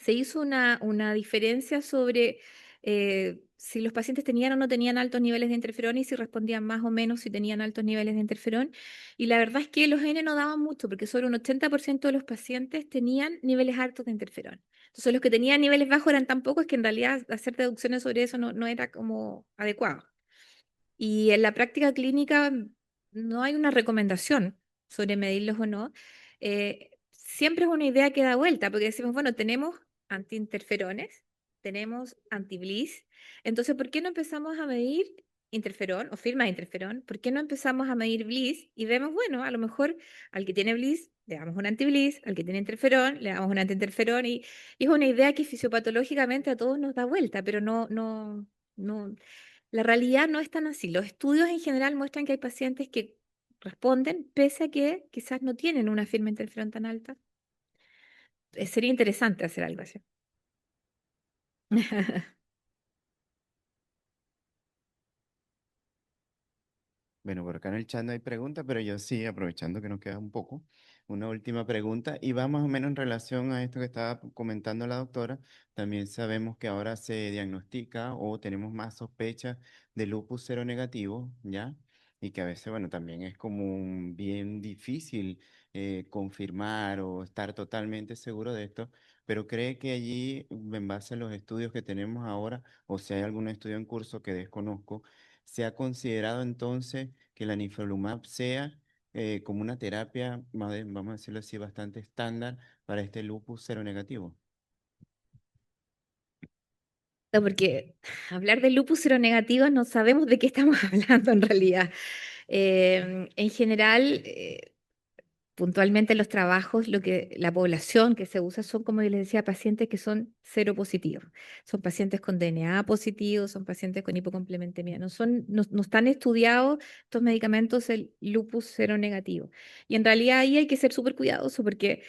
se hizo una diferencia sobre si los pacientes tenían o no tenían altos niveles de interferón y si respondían más o menos si tenían altos niveles de interferón. Y la verdad es que los N no daban mucho, porque solo un 80% de los pacientes tenían niveles altos de interferón. Entonces, los que tenían niveles bajos eran tan pocos que en realidad hacer deducciones sobre eso no era como adecuado. Y en la práctica clínica no hay una recomendación sobre medirlos o no. Siempre es una idea que da vuelta, porque decimos, bueno, tenemos antiinterferones, tenemos anti-Bliss, entonces, ¿por qué no empezamos a medir interferón o firma de interferón? ¿Por qué no empezamos a medir Bliss y vemos, bueno, a lo mejor al que tiene Bliss le damos un anti-Bliss, al que tiene interferón le damos un antiinterferón y es una idea que fisiopatológicamente a todos nos da vuelta, pero no, la realidad no es tan así. Los estudios en general muestran que hay pacientes que responden pese a que quizás no tienen una firma interferón tan alta. Sería interesante hacer algo así.
Bueno, por acá en el chat no hay preguntas, pero yo sí, aprovechando que nos queda un poco, una última pregunta y va más o menos en relación a esto que estaba comentando la doctora. También sabemos que ahora se diagnostica o tenemos más sospechas de lupus seronegativo, ¿ya? Y que a veces, bueno, también es como bien difícil confirmar o estar totalmente seguro de esto, pero cree que allí, en base a los estudios que tenemos ahora, o si hay algún estudio en curso que desconozco, se ha considerado entonces que la anifrolumab sea como una terapia, vamos a decirlo así, bastante estándar para este lupus seronegativo.
No, porque hablar de lupus seronegativo no sabemos de qué estamos hablando en realidad. En general, puntualmente en los trabajos, la población que se usa son, como yo les decía, pacientes que son seropositivos. Son pacientes con DNA positivo, son pacientes con hipocomplementemia. No están estudiados estos medicamentos el lupus seronegativo. Y en realidad ahí hay que ser súper cuidadoso porque,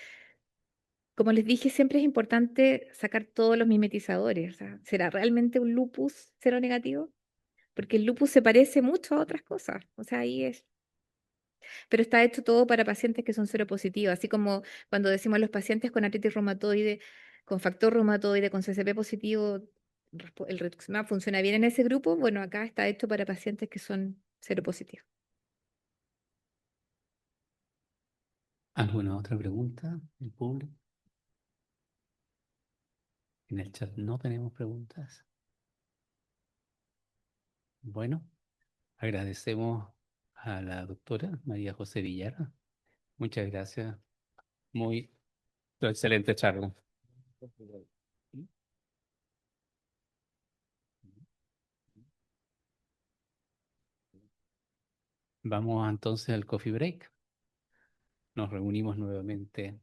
como les dije, siempre es importante sacar todos los mimetizadores. O sea, ¿será realmente un lupus seronegativo? Porque el lupus se parece mucho a otras cosas. O sea, ahí es, pero está hecho todo para pacientes que son seropositivos, así como cuando decimos los pacientes con artritis reumatoide, con factor reumatoide, con CCP positivo, el rituximab funciona bien en ese grupo, bueno, acá está hecho para pacientes que son seropositivos.
¿Alguna otra pregunta del público? En el chat no tenemos preguntas. Bueno, agradecemos a la doctora María José Villara. Muchas gracias. Muy excelente charla. Vamos entonces al coffee break. Nos reunimos nuevamente